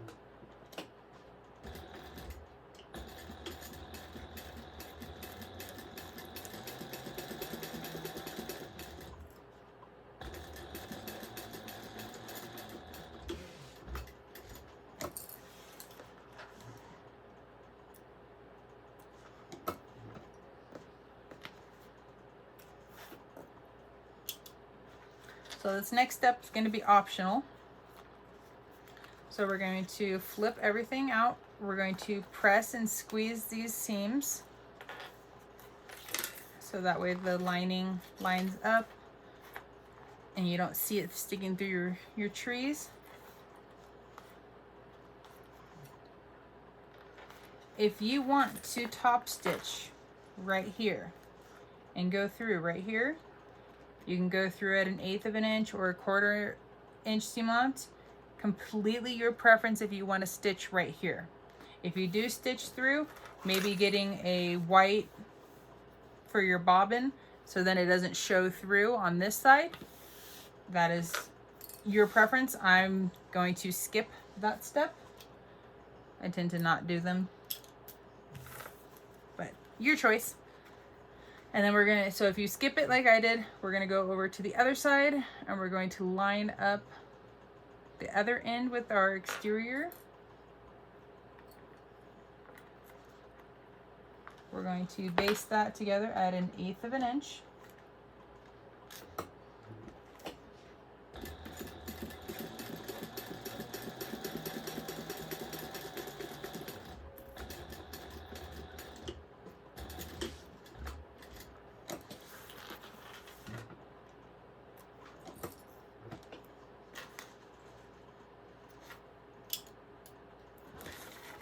So this next step is going to be optional. So we're going to flip everything out. We're going to press and squeeze these seams so that way the lining lines up and you don't see it sticking through your trees. If you want to top stitch right here and go through right here, you can go through at 1/8 of an inch or 1/4 inch seam allowance. Completely your preference if you want to stitch right here. If you do stitch through, maybe getting a white for your bobbin so then it doesn't show through on this side, that is your preference. I'm going to skip that step. I tend to not do them, but your choice. And then we're gonna, so if you skip it like I did, we're gonna go over to the other side and we're going to line up the other end with our exterior. We're going to baste that together at 1/8 of an inch.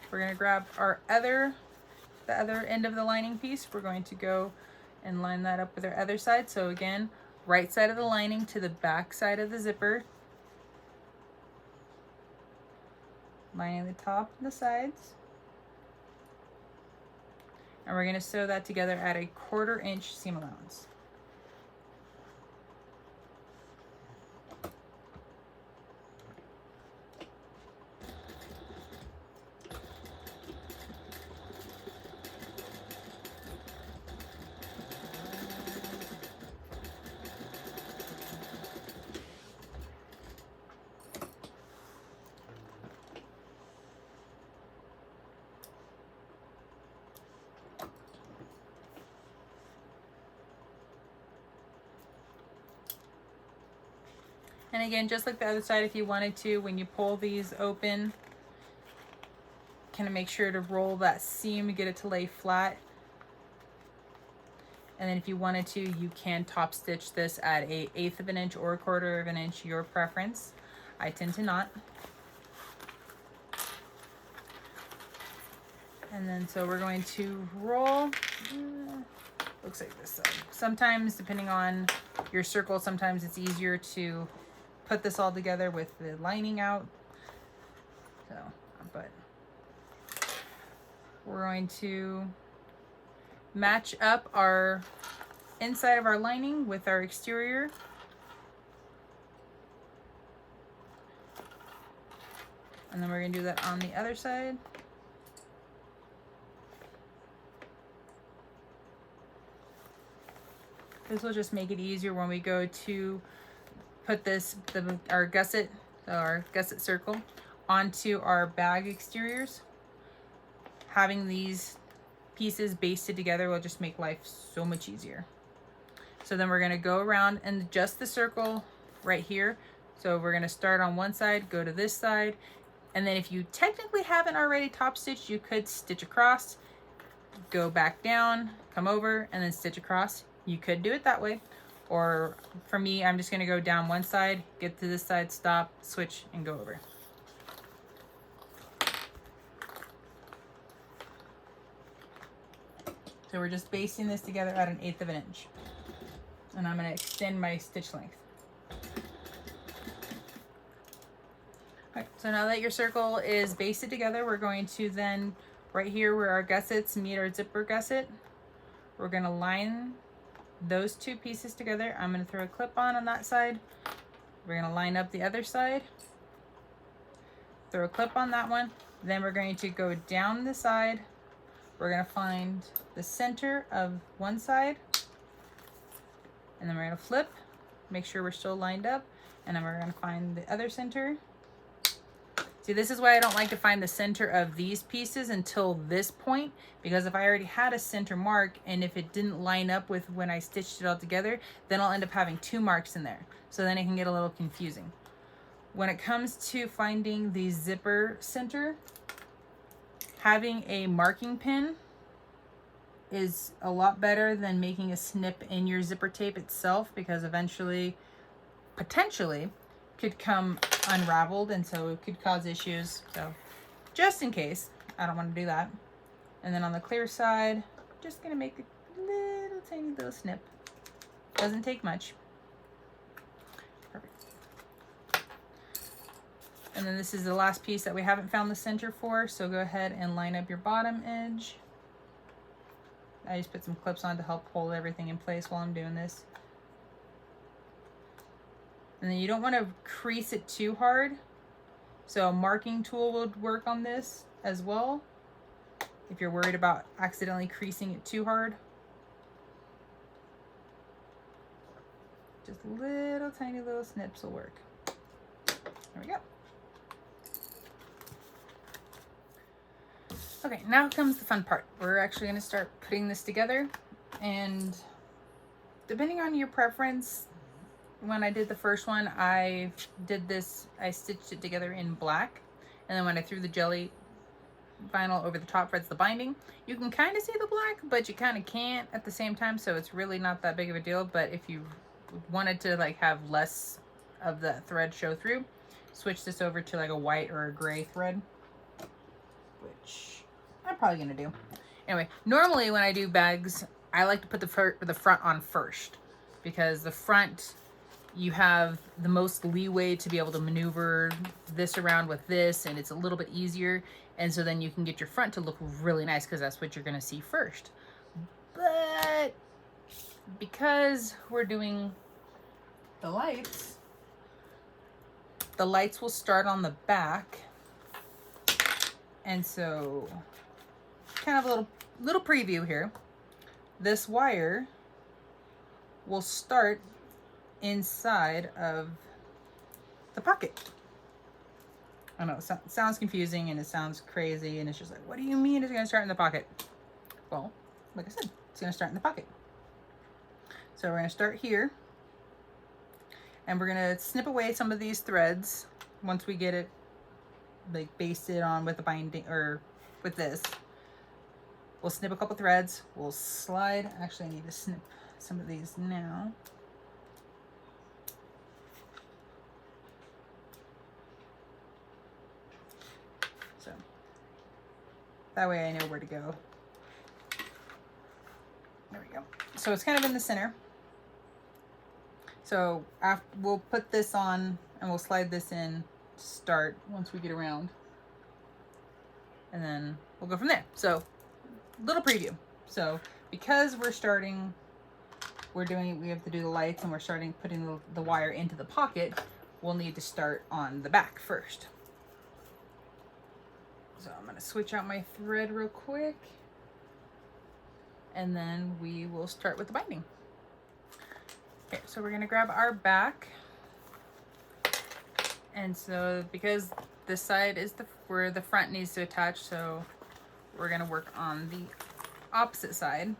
We're going to grab our the other end of the lining piece. We're going to go and line that up with our other side. So again, right side of the lining to the back side of the zipper. Lining the top and the sides. And we're going to sew that together at 1/4 inch seam allowance. And again, just like the other side, if you wanted to, when you pull these open, kind of make sure to roll that seam, get it to lay flat. And then if you wanted to, you can top stitch this at 1/8 of an inch or 1/4 of an inch, your preference. I tend to not. And then so we're going to roll, looks like this side. Sometimes, depending on your circle, sometimes it's easier to put this all together with the lining out. So, but we're going to match up our inside of our lining with our exterior. And then we're going to do that on the other side. This will just make it easier when we go to put this, our gusset circle onto our bag exteriors. Having these pieces basted together will just make life so much easier. So then we're going to go around and adjust the circle right here. So we're going to start on one side, go to this side, and then if you technically haven't already top stitched, you could stitch across, go back down, come over, and then stitch across. You could do it that way. Or for me, I'm just going to go down one side, get to this side, stop, switch, and go over. So we're just basting this together at 1/8 of an inch. And I'm going to extend my stitch length. Alright, so now that your circle is basted together, we're going to then, right here where our gussets meet our zipper gusset, we're going to line those two pieces together. I'm going to throw a clip on that side. We're going to line up the other side. Throw a clip on that one. Then we're going to go down the side. We're going to find the center of one side. And then we're going to flip. Make sure we're still lined up. And then we're going to find the other center. See, this is why I don't like to find the center of these pieces until this point, because if I already had a center mark and if it didn't line up with when I stitched it all together, then I'll end up having two marks in there. So then it can get a little confusing. When it comes to finding the zipper center, having a marking pin is a lot better than making a snip in your zipper tape itself, because eventually, potentially, could come unraveled, and so it could cause issues. So just in case, I don't want to do that. And then on the clear side, just gonna make a little tiny little snip. Doesn't take much. Perfect. And then this is the last piece that we haven't found the center for, so go ahead and line up your bottom edge. I just put some clips on to help hold everything in place while I'm doing this. And then you don't want to crease it too hard. So a marking tool would work on this as well, if you're worried about accidentally creasing it too hard. Just little tiny little snips will work. There we go. Okay, now comes the fun part. We're actually going to start putting this together, and depending on your preference, when I did the first one, I stitched it together in black, and then when I threw the jelly vinyl over the top for the binding, you can kind of see the black, but you kind of can't at the same time, so it's really not that big of a deal. But if you wanted to like have less of the thread show through, switch this over to like a white or a gray thread, which I'm probably gonna do. Anyway, normally when I do bags, I like to put the front on first, because the front, you have the most leeway to be able to maneuver this around with this, and it's a little bit easier. And so then you can get your front to look really nice, because that's what you're gonna see first. But because we're doing the lights will start on the back. And so, kind of a little preview here. This wire will start inside of the pocket. I know it sounds confusing and it sounds crazy, and it's just like, what do you mean it's going to start in the pocket? Well, like I said, it's going to start in the pocket. So we're going to start here, and we're going to snip away some of these threads once we get it like basted on with the binding, or with this. We'll snip a couple threads, we'll slide. Actually, I need to snip some of these now. So that way I know where to go. There we go. So it's kind of in the center. So we'll put this on and we'll slide this in to start once we get around. And then we'll go from there. So little preview. So because we have to do the lights, and we're starting putting the wire into the pocket, we'll need to start on the back first. So I'm going to switch out my thread real quick, and then we will start with the binding. Okay, so we're going to grab our back. And so because this side is where the front needs to attach, so we're going to work on the opposite side.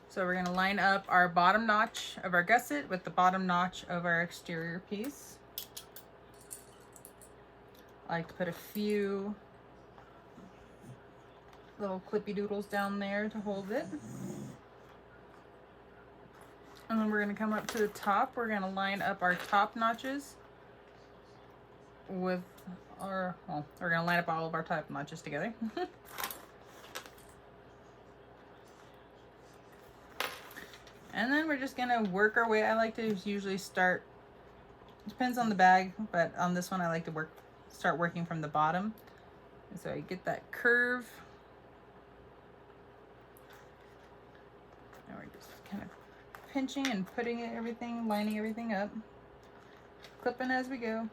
So we're going to line up our bottom notch of our gusset with the bottom notch of our exterior piece. I like to put a few little clippy doodles down there to hold it. And then we're going to come up to the top. We're going to line up our top notches with we're going to line up all of our top notches together. And then we're just going to work our way. I like to usually start, depends on the bag, but on this one I like to start working from the bottom. And so I get that curve. And we're just kind of pinching and putting everything, lining everything up, clipping as we go.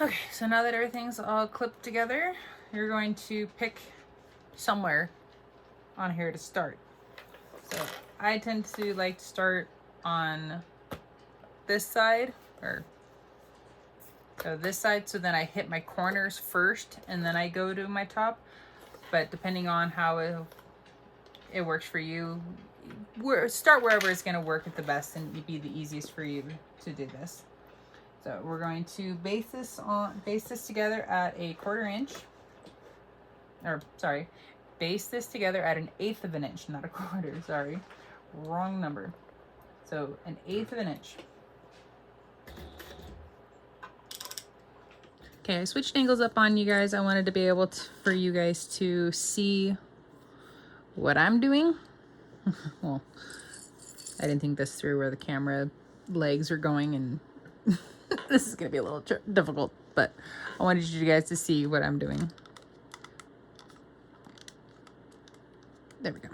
Okay, so now that everything's all clipped together, you're going to pick somewhere on here to start. So I tend to like to start on this side, so this side, so then I hit my corners first and then I go to my top. But depending on how it works for you, start wherever it's going to work at the best and be the easiest for you to do this. So we're going to base this together at a 1/4 inch, or sorry, base this together at 1/8 of an inch, not a 1/4, sorry, wrong number. So 1/8 of an inch. Okay, I switched angles up on you guys. I wanted to be able for you guys to see what I'm doing. Well, I didn't think this through where the camera legs are going, and This is going to be a little difficult, but I wanted you guys to see what I'm doing. There we go.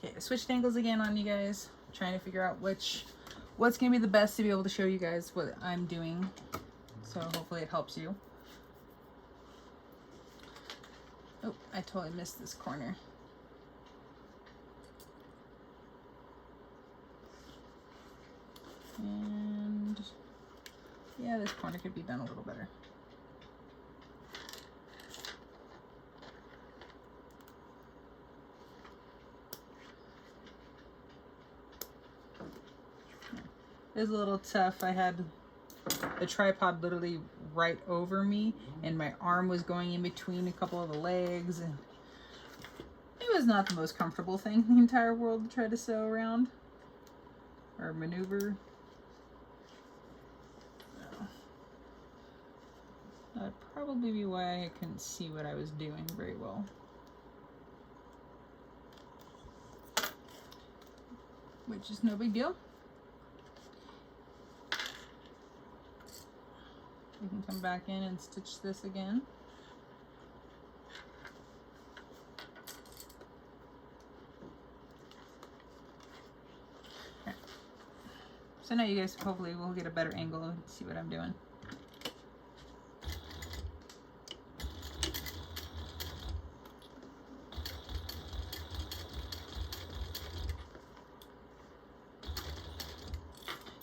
Okay, I switched angles again on you guys, trying to figure out what's gonna be the best to be able to show you guys what I'm doing. So hopefully it helps you. Oh, I totally missed this corner. And yeah, this corner could be done a little better. It was a little tough. I had the tripod literally right over me and my arm was going in between a couple of the legs, and it was not the most comfortable thing in the entire world to try to sew around or maneuver. So, that'd probably be why I couldn't see what I was doing very well. Which is no big deal. We can come back in and stitch this again. Okay. So now you guys hopefully will get a better angle and see what I'm doing.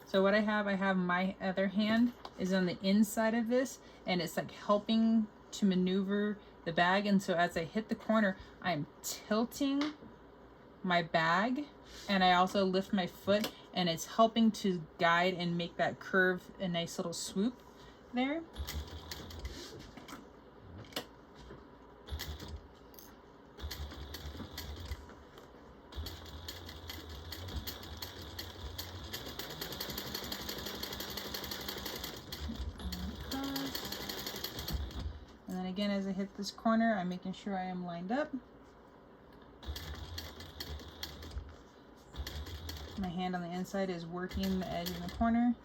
So what I have my other hand is on the inside of this, and it's like helping to maneuver the bag. And so as I hit the corner, I'm tilting my bag, and I also lift my foot, and it's helping to guide and make that curve a nice little swoop there. And then again, as I hit this corner, I'm making sure I am lined up. My hand on the inside is working the edge in the corner.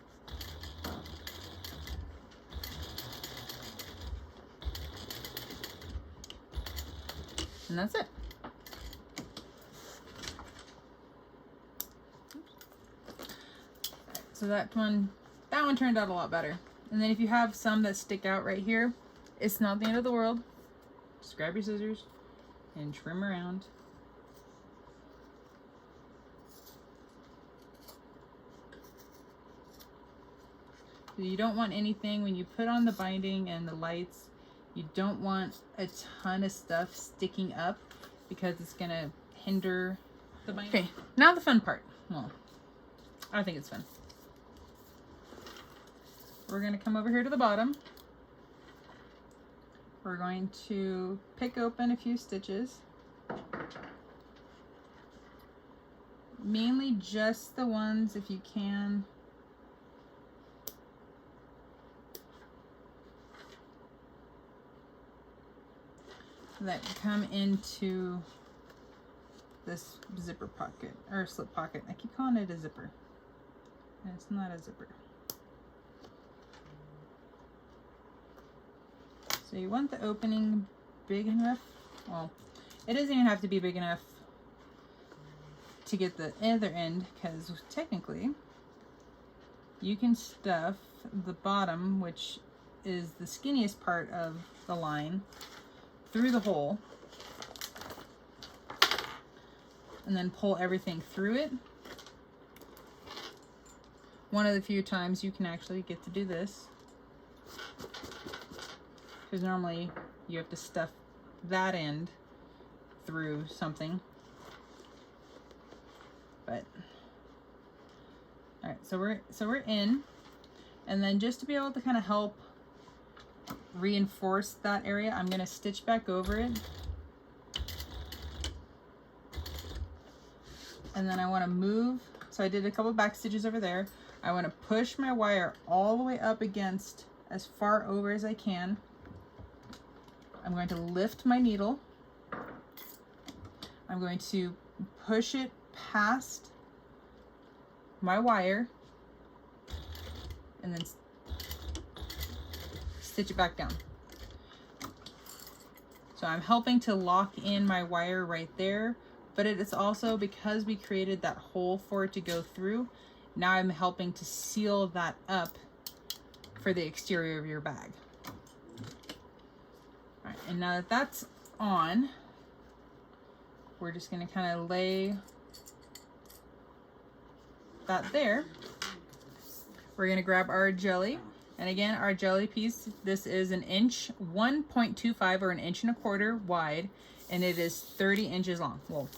And that's it. So that one turned out a lot better. And then if you have some that stick out right here, it's not the end of the world. Just grab your scissors and trim around. You don't want anything when you put on the binding and the lights, you don't want a ton of stuff sticking up because it's gonna hinder the binding. Okay, now the fun part. Well, I think it's fun. We're gonna come over here to the bottom. We're going to pick open a few stitches. Mainly just the ones, if you can. that come into this zipper pocket or slip pocket. I keep calling it a zipper, and it's not a zipper. So you want the opening big enough. Well, it doesn't even have to be big enough to get the other end, because technically you can stuff the bottom, which is the skinniest part of the line, through the hole, and then pull everything through it. One of the few times you can actually get to do this, because normally you have to stuff that end through something. But all right, so we're in, and then just to be able to kind of help reinforce that area, I'm going to stitch back over it, and then I want to move. So I did a couple back stitches over there. I want to push my wire all the way up against, as far over as I can. I'm going to lift my needle. I'm going to push it past my wire and then stitch it back down. So I'm helping to lock in my wire right there, but it is also, because we created that hole for it to go through, now I'm helping to seal that up for the exterior of your bag. All right, and now that that's on, we're just going to kind of lay that there. We're going to grab our jelly, and again, our jelly piece, this is an inch, 1.25 or an inch and a quarter wide, and it is 30 inches long. Well,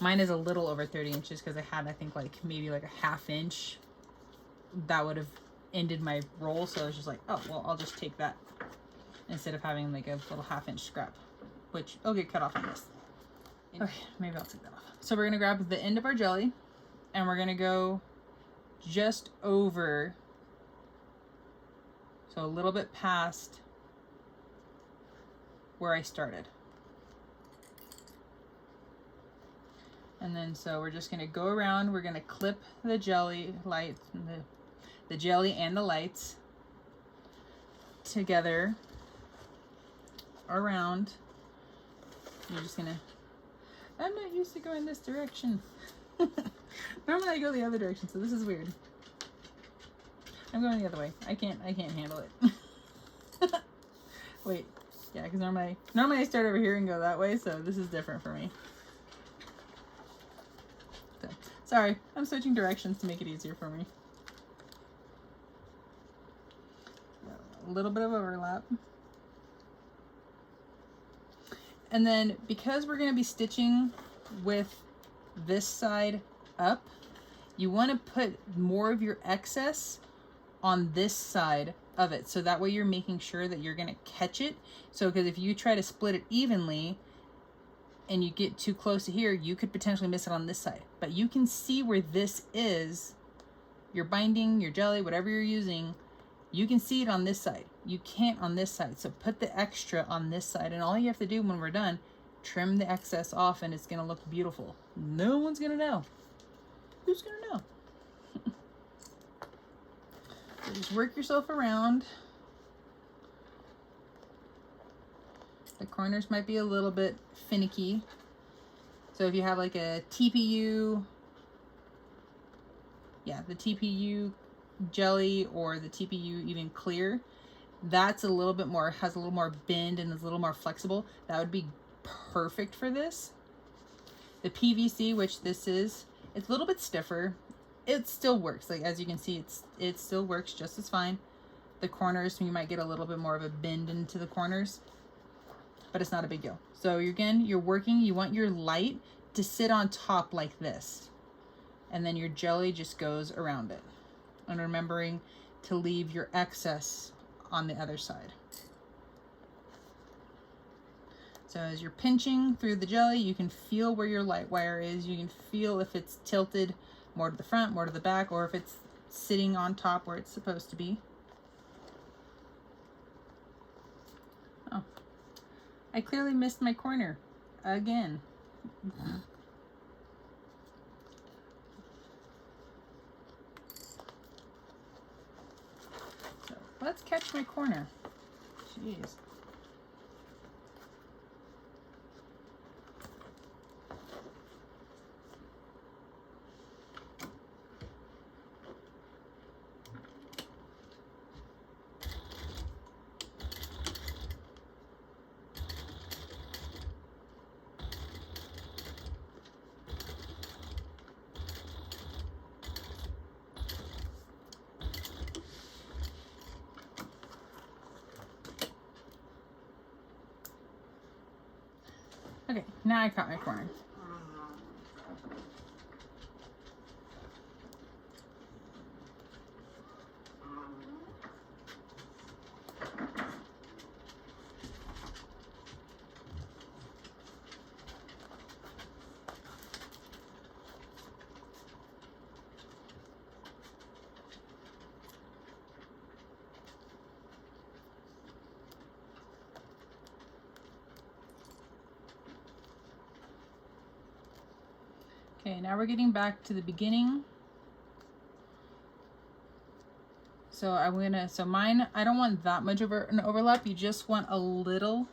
mine is a little over 30 inches because I had, I think, like maybe like a ½ inch that would have ended my roll. So I was just like, oh well, I'll just take that instead of having like a little ½ inch scrap, which will get cut off on this. Okay, maybe I'll take that off. So we're gonna grab the end of our jelly, and we're gonna go just over, so a little bit past where I started. And then so we're just gonna go around, we're gonna clip the jelly lights, the jelly and the lights together around. You're just gonna, I'm not used to going this direction. Normally I go the other direction, so this is weird. I'm going the other way. I can't handle it. Wait, yeah, because normally I start over here and go that way, so this is different for me. So, sorry, I'm switching directions to make it easier for me. A little bit of overlap. And then because we're going to be stitching with this side up, you want to put more of your excess on this side of it, so that way you're making sure that you're going to catch it. So because if you try to split it evenly and you get too close to here, you could potentially miss it on this side. But you can see where this is, your binding, your jelly, whatever you're using, you can see it on this side. You can't on this side. So put the extra on this side, and all you have to do when we're done, trim the excess off, and it's going to look beautiful. No one's going to know. Who's going to know? So just work yourself around. The corners might be a little bit finicky. So if you have like a TPU, yeah, the TPU jelly or the TPU even clear, that's a little bit more, has a little more bend and is a little more flexible. That would be perfect for this. The PVC, which this is, it's a little bit stiffer. It still works. Like, as you can see, it still works just as fine. The corners, you might get a little bit more of a bend into the corners, but it's not a big deal. So again, you're working, you want your light to sit on top like this, and then your jelly just goes around it. And remembering to leave your excess on the other side. So as you're pinching through the jelly, you can feel where your light wire is. You can feel if it's tilted more to the front, more to the back, or if it's sitting on top where it's supposed to be. Oh, I clearly missed my corner again. So let's catch my corner. Jeez. Okay, now I caught my corner. Okay, now we're getting back to the beginning. So mine, I don't want that much of an overlap. You just want a little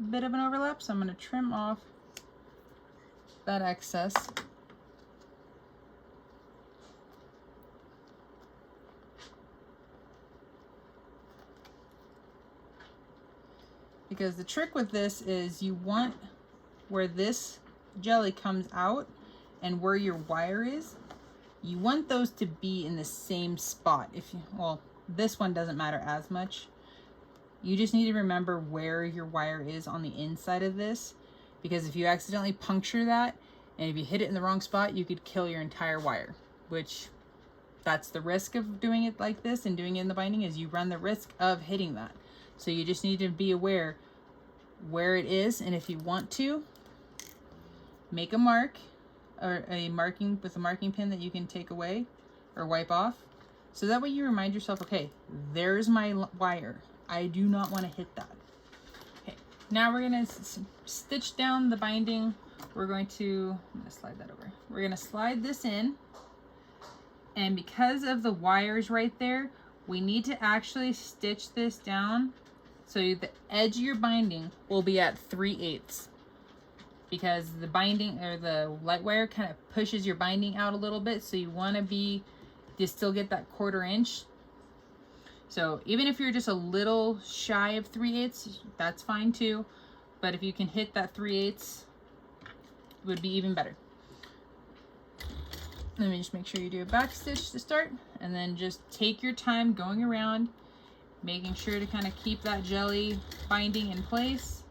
bit of an overlap. So I'm gonna trim off that excess. Because the trick with this is you want where this jelly comes out and where your wire is, you want those to be in the same spot. Well, this one doesn't matter as much. You just need to remember where your wire is on the inside of this, because if you accidentally puncture that and if you hit it in the wrong spot, you could kill your entire wire, which that's the risk of doing it like this and doing it in the binding, is you run the risk of hitting that. So you just need to be aware where it is, and if you want to, make a mark or a marking with a marking pin that you can take away or wipe off, so that way you remind yourself, okay, there's my wire, I do not want to hit that. Okay, now we're gonna stitch down the binding. I'm gonna slide that over. We're gonna slide this in, and because of the wires right there, we need to actually stitch this down so the edge of your binding will be at 3/8, because the binding or the light wire kind of pushes your binding out a little bit, so you want to still get that 1/4 inch. So even if you're just a little shy of 3/8, that's fine too, but if you can hit that 3/8, it would be even better. Let me just make sure you do a back stitch to start, and then just take your time going around, making sure to kind of keep that jelly binding in place.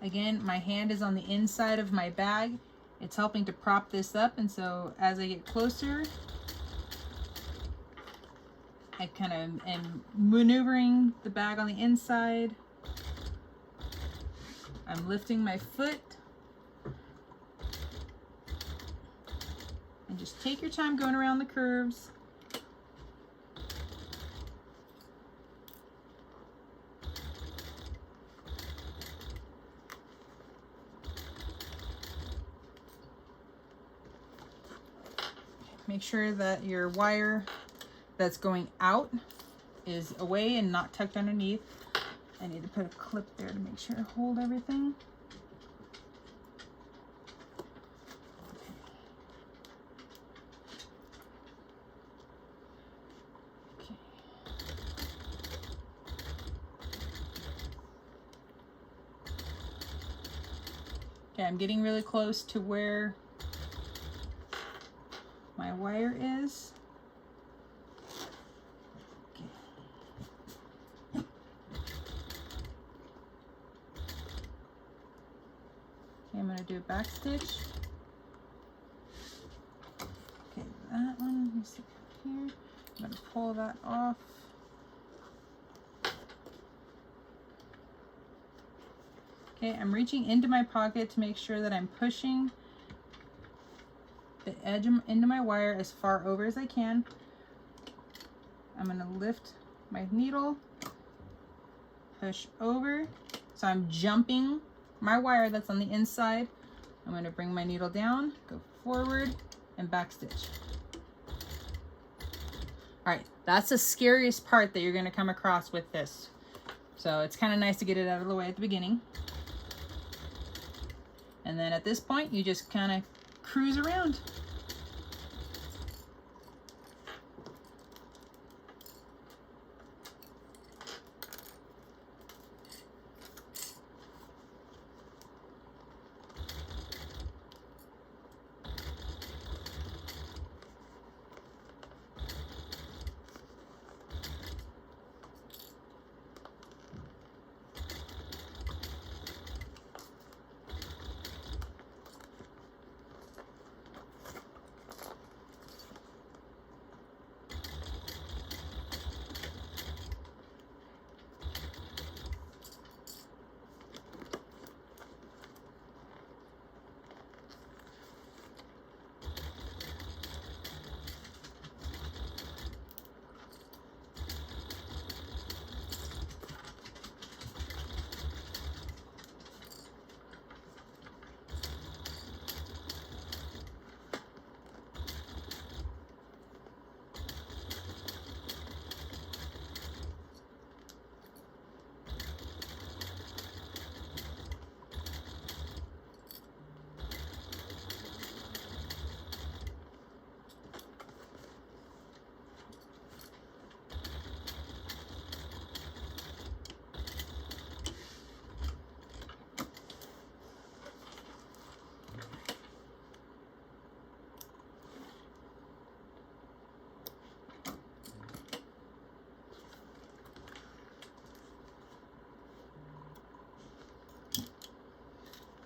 Again, my hand is on the inside of my bag. It's helping to prop this up, and so as I get closer, I kind of am maneuvering the bag on the inside. I'm lifting my foot. And just take your time going around the curves. Make sure that your wire that's going out is away and not tucked underneath. I need to put a clip there to make sure to hold everything. Okay. Okay, I'm getting really close to where my wire is. I'm going to do a back stitch. Okay, that one, let me stick it here. I'm going to pull that off. Okay, I'm reaching into my pocket to make sure that I'm pushing the edge into my wire as far over as I can. I'm going to lift my needle, push over. So I'm jumping my wire that's on the inside. I'm going to bring my needle down, go forward, and back stitch. All right, that's the scariest part that you're going to come across with this. So it's kind of nice to get it out of the way at the beginning. And then at this point, you just kind of cruise around.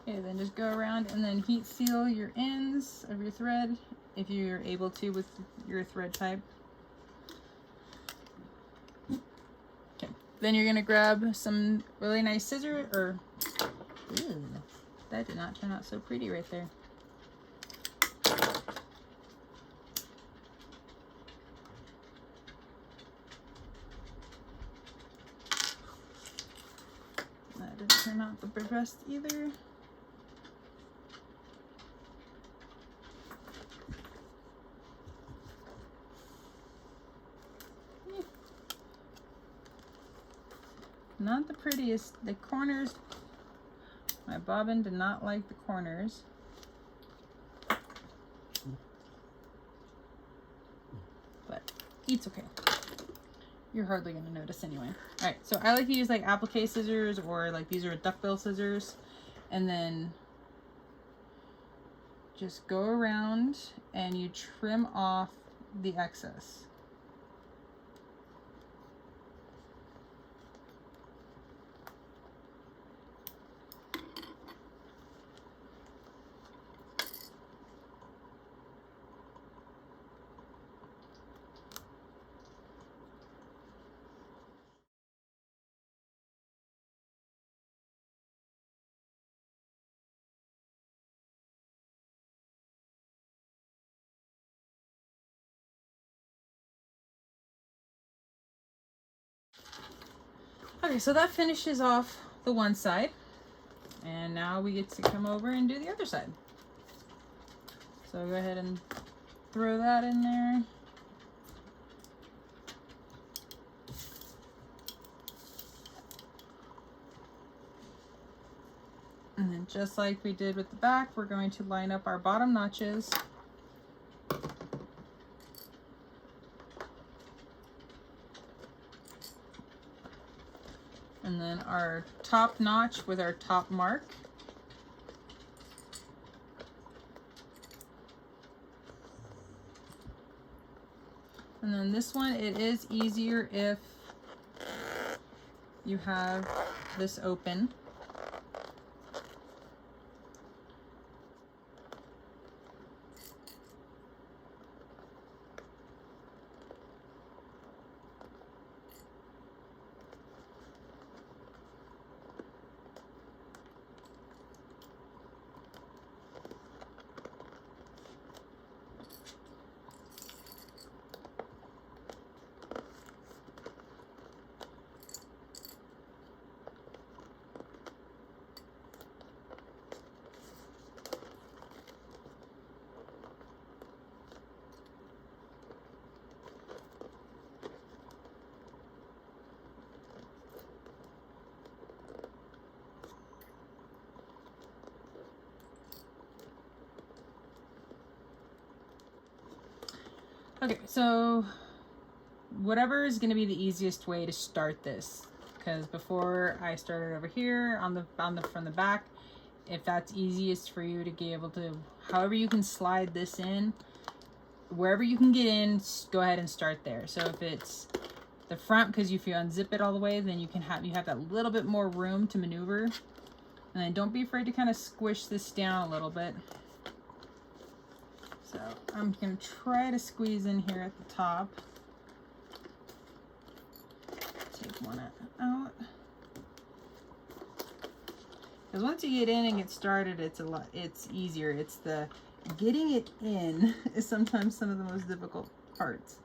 Okay, then just go around and then heat seal your ends of your thread if you're able to with your thread type. Okay, then you're gonna grab some really nice scissors, or, ooh, that did not turn out so pretty right there. That didn't turn out the best either. Not the prettiest. The corners, my bobbin did not like the corners. But it's okay. You're hardly going to notice anyway. All right, so I like to use like applique scissors, or like these are duckbill scissors. And then just go around and you trim off the excess. Okay, so that finishes off the one side, and now we get to come over and do the other side. So go ahead and throw that in there. And then just like we did with the back, we're going to line up our bottom notches. And then our top notch with our top mark. And then this one, it is easier if you have this open. Okay, so whatever is going to be the easiest way to start this, because before I started over here on the from the back, if that's easiest for you to be able to, however you can slide this in, wherever you can get in, go ahead and start there. So if it's the front, because if you unzip it all the way, then you have that little bit more room to maneuver. And then don't be afraid to kind of squish this down a little bit. So I'm going to try to squeeze in here at the top. Take one out. Because once you get in and get started, it's easier. It's the getting it in is sometimes some of the most difficult parts.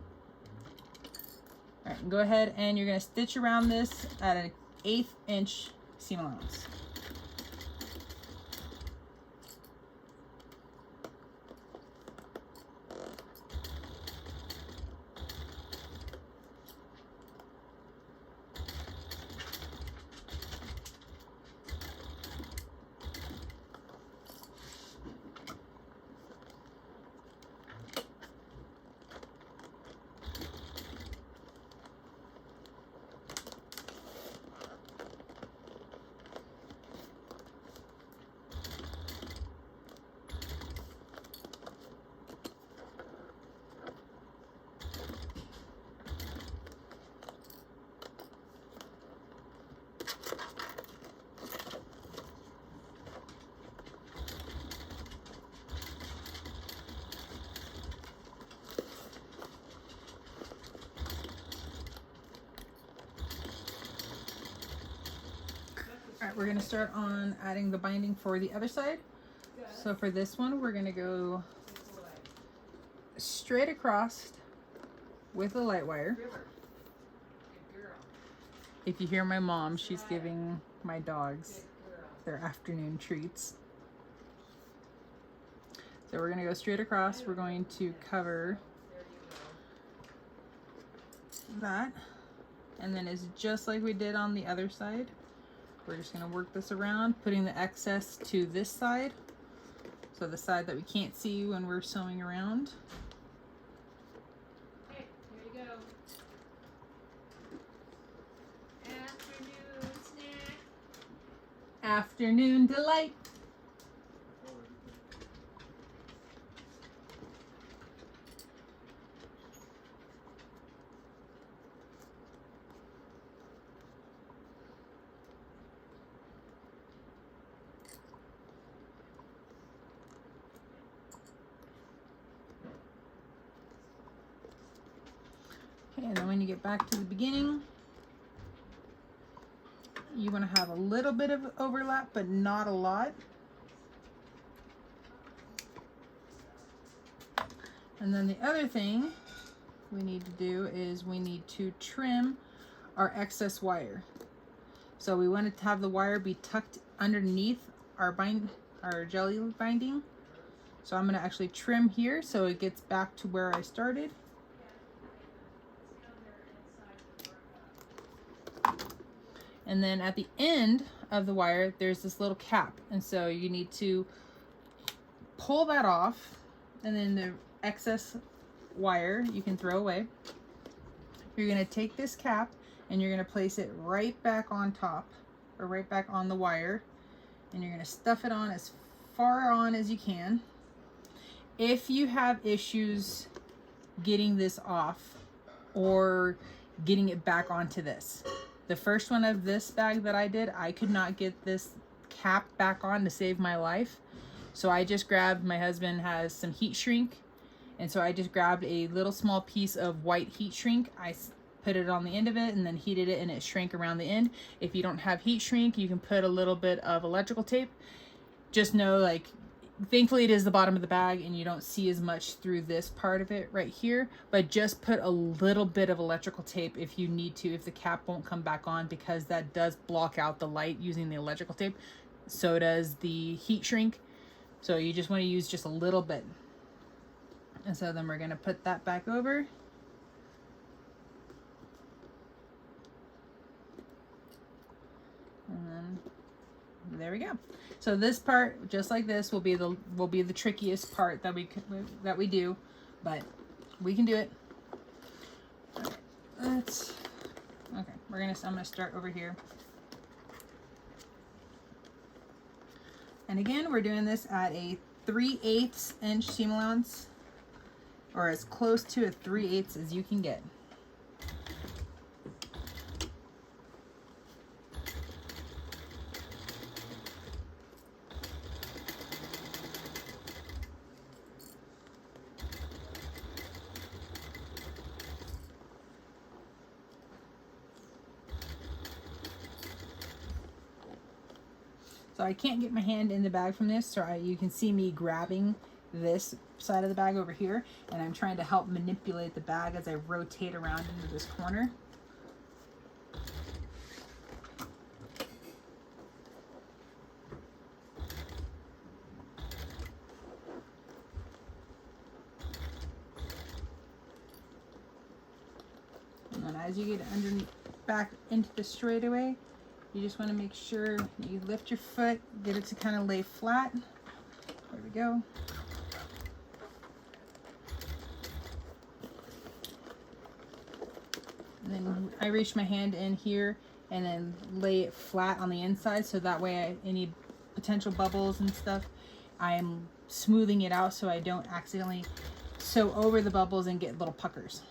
All right, go ahead and you're going to stitch around this at an 1/8 inch seam allowance. All right, we're going to start on adding the binding for the other side. So for this one, we're going to go straight across with a light wire. If you hear my mom, she's giving my dogs their afternoon treats. So we're going to go straight across. We're going to cover that. And then it's just like we did on the other side. We're just going to work this around, putting the excess to this side. So the side that we can't see when we're sewing around. Okay, here you go. Afternoon snack. Afternoon delight. Okay, and then when you get back to the beginning, you want to have a little bit of overlap, but not a lot. And then the other thing we need to do is we need to trim our excess wire. So we want to have the wire be tucked underneath our jelly binding. So I'm going to actually trim here so it gets back to where I started. And then at the end of the wire, there's this little cap. And so you need to pull that off. And then the excess wire you can throw away. You're going to take this cap and you're going to place it right back on top, or right back on the wire. And you're going to stuff it on as far on as you can. If you have issues getting this off or getting it back onto this, the first one of this bag that I did, I could not get this cap back on to save my life. So I just grabbed, my husband has some heat shrink, and so I just grabbed a little small piece of white heat shrink. I put it on the end of it and then heated it, and it shrank around the end. If you don't have heat shrink, you can put a little bit of electrical tape. Just know, like, thankfully it is the bottom of the bag and you don't see as much through this part of it right here, but just put a little bit of electrical tape if you need to, if the cap won't come back on, because that does block out the light using the electrical tape. So does the heat shrink. So you just want to use just a little bit. And so then we're going to put that back over. And then there we go. So this part, just like this, will be the trickiest part that we do, but We can do it. Okay, I'm gonna start over here. And again, we're doing this at a 3/8 inch seam allowance, or as close to a 3/8 as you can get. So I can't get my hand in the bag from this, so you can see me grabbing this side of the bag over here, and I'm trying to help manipulate the bag as I rotate around into this corner. And then as you get underneath, back into the straightaway, you just want to make sure you lift your foot, get it to kind of lay flat. There we go. And then I reach my hand in here and then lay it flat on the inside, so that way any potential bubbles and stuff, I'm smoothing it out so I don't accidentally sew over the bubbles and get little puckers.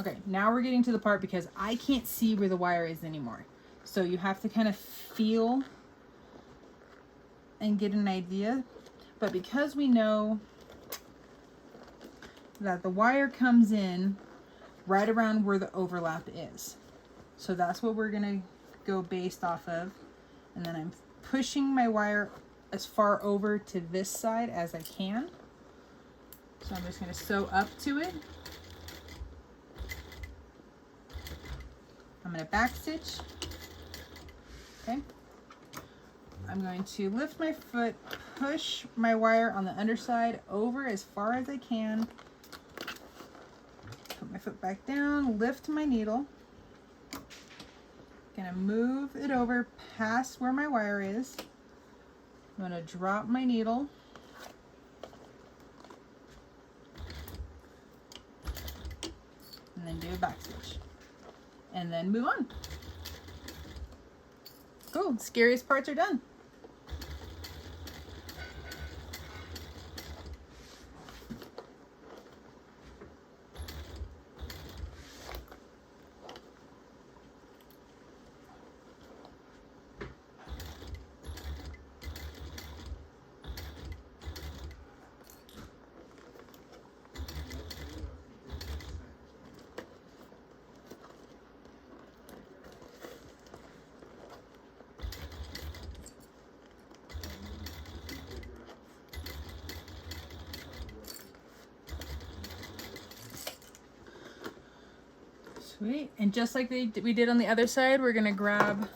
Okay, now we're getting to the part because I can't see where the wire is anymore. So you have to kind of feel and get an idea. But because we know that the wire comes in right around where the overlap is, so that's what we're gonna go based off of. And then I'm pushing my wire as far over to this side as I can. So I'm just gonna sew up to it. I'm going to back stitch. Okay. I'm going to lift my foot, push my wire on the underside over as far as I can. Put my foot back down, lift my needle. Gonna move it over past where my wire is. I'm going to drop my needle. And then do a back stitch. And then move on. Cool, scariest parts are done. Sweet. And just like we did on the other side, we're gonna grab,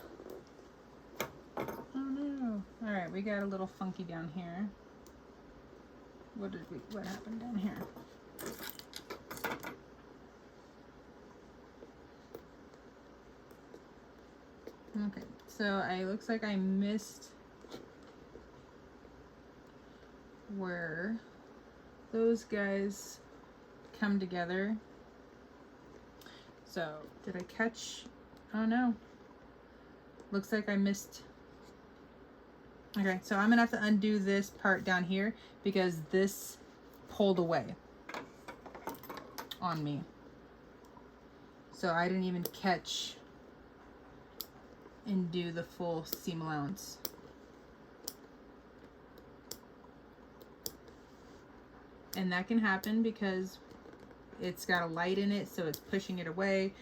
oh no. All right, we got a little funky down here. What happened down here? Okay, so it looks like I missed where those guys come together. So, did I catch? Oh no. Looks like I missed. Okay, so I'm gonna have to undo this part down here because this pulled away on me. So I didn't even catch and do the full seam allowance. And that can happen because it's got a light in it, so it's pushing it away.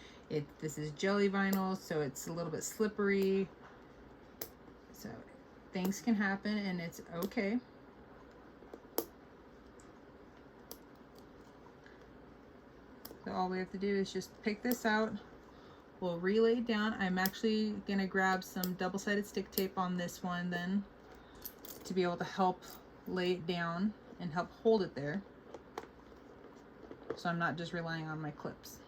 This is jelly vinyl, so it's a little bit slippery. So things can happen and it's okay. So all we have to do is just pick this out. We'll relay it down. I'm actually gonna grab some double-sided stick tape on this one then to be able to help lay it down and help hold it there, so I'm not just relying on my clips.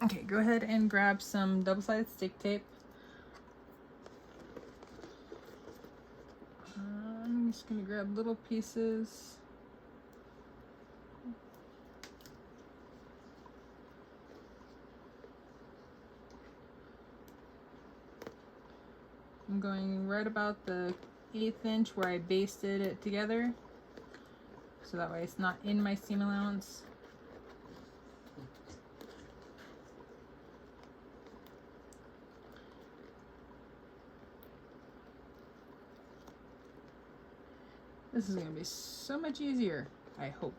Okay, go ahead and grab some double-sided stick tape. I'm just gonna grab little pieces. I'm going right about the 1/8 inch where I basted it together, so that way it's not in my seam allowance. This is going to be so much easier, I hope.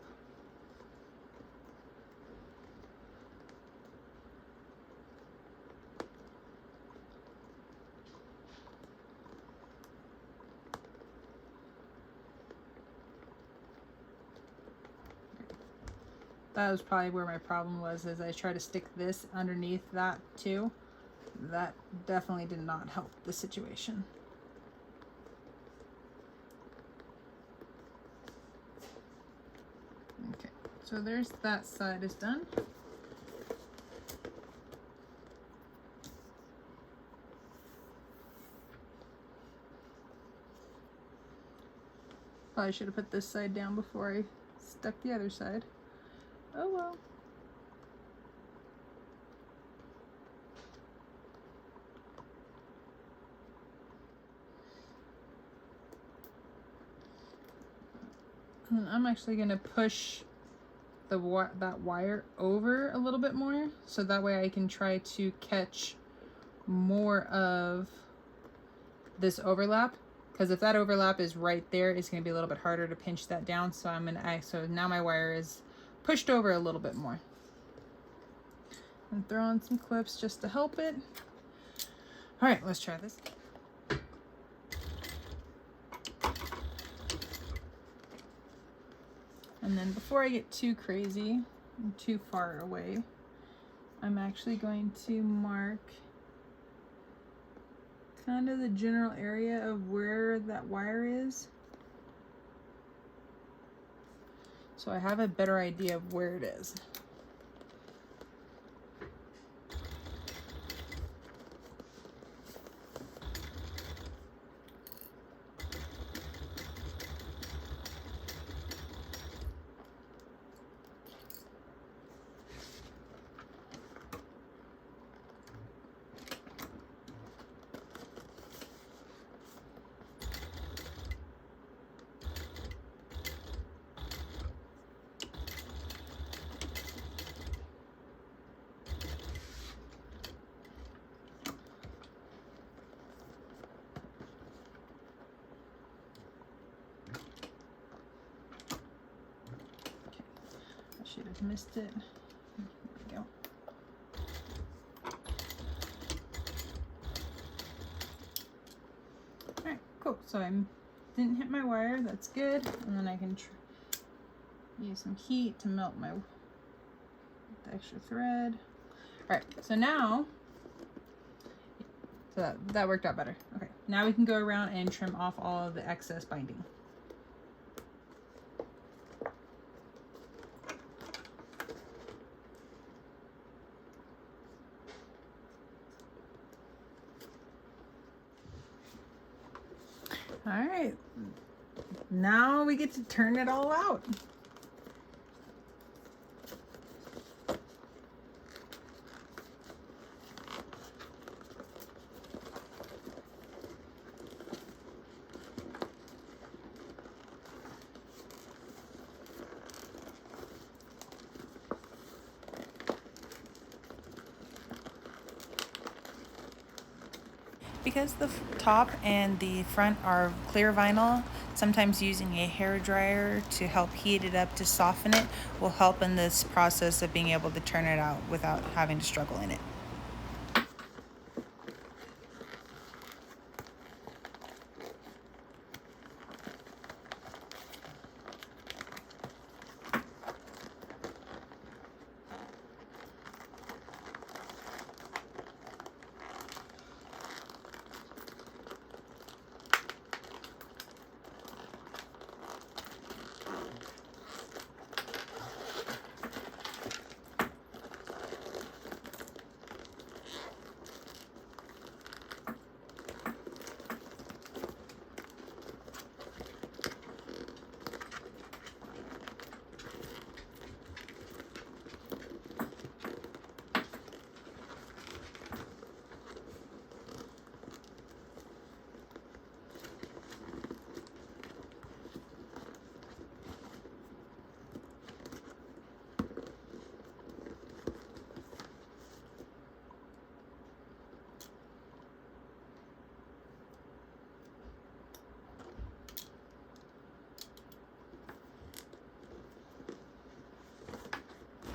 That was probably where my problem was, as I tried to stick this underneath that too. That definitely did not help the situation. Okay, so there's that side is done. Probably should have put this side down before I stuck the other side. Oh well. And I'm actually going to push that wire over a little bit more, so that way I can try to catch more of this overlap, because if that overlap is right there, it's going to be a little bit harder to pinch that down. So so now my wire is pushed over a little bit more. I'm throwing some clips just to help it. All right, let's try this. And then before I get too crazy and too far away, I'm actually going to mark kind of the general area of where that wire is, so I have a better idea of where it is. Should have missed it. There we go. Alright, cool. So I didn't hit my wire. That's good. And then I can use some heat to melt the extra thread. Alright, so now, that worked out better. Okay, now we can go around and trim off all of the excess binding. All right, now we get to turn it all out. Because the top and the front are clear vinyl, sometimes using a hair dryer to help heat it up to soften it will help in this process of being able to turn it out without having to struggle in it.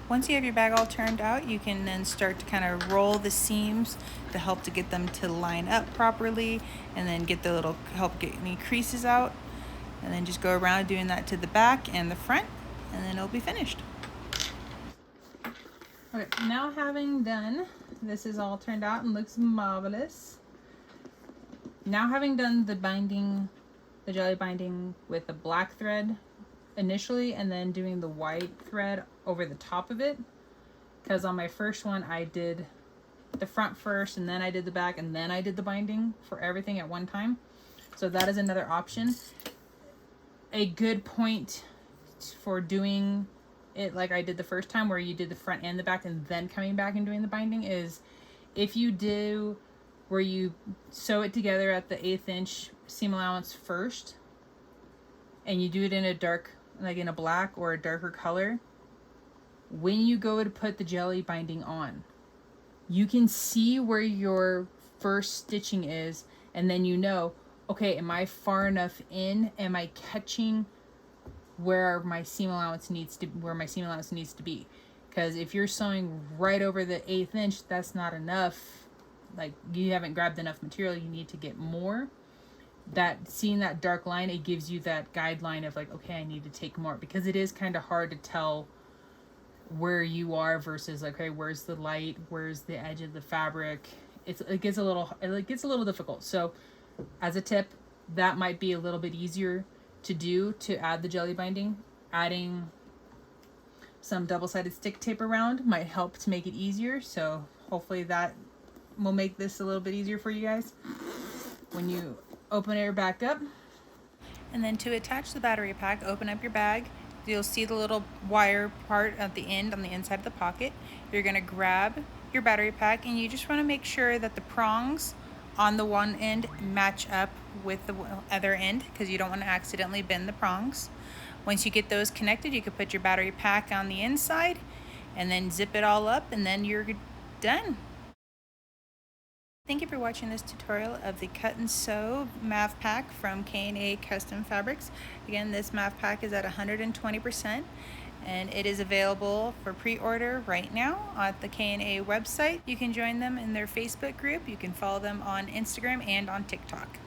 Once you have your bag all turned out, you can then start to kind of roll the seams to help to get them to line up properly, and then get the little, help get any creases out, and then just go around doing that to the back and the front, and then it'll be finished. Okay, now having done, this is all turned out and looks marvelous. Now having done the binding, the jelly binding with the black thread initially, and then doing the white thread over the top of it, because on my first one I did the front first and then I did the back and then I did the binding for everything at one time. So that is another option. A good point for doing it like I did the first time, where you did the front and the back and then coming back and doing the binding, is if you do where you sew it together at the 1/8 inch seam allowance first, and you do it in a dark, like in a black or a darker color, when you go to put the jelly binding on, you can see where your first stitching is, and then you know, okay, am I far enough in? Am I catching where my seam allowance needs to be? Because if you're sewing right over the 1/8 inch, that's not enough. Like, you haven't grabbed enough material, you need to get more. That, seeing that dark line, it gives you that guideline of like, okay, I need to take more, because it is kind of hard to tell where you are versus like, okay, where's the light, where's the edge of the fabric. It gets a little difficult. So as a tip, that might be a little bit easier to do, to add the jelly binding. Adding some double-sided stick tape around might help to make it easier, so hopefully that will make this a little bit easier for you guys when you open it back up. And then to attach the battery pack, open up your bag. You'll see the little wire part at the end on the inside of the pocket. You're going to grab your battery pack, and you just want to make sure that the prongs on the one end match up with the other end, because you don't want to accidentally bend the prongs. Once you get those connected, you can put your battery pack on the inside and then zip it all up, and then you're done. Thank you for watching this tutorial of the Cut and Sew Mav Pack from K&A Custom Fabrics. Again, this Mav Pack is at 120%, and it is available for pre-order right now at the K&A website. You can join them in their Facebook group. You can follow them on Instagram and on TikTok.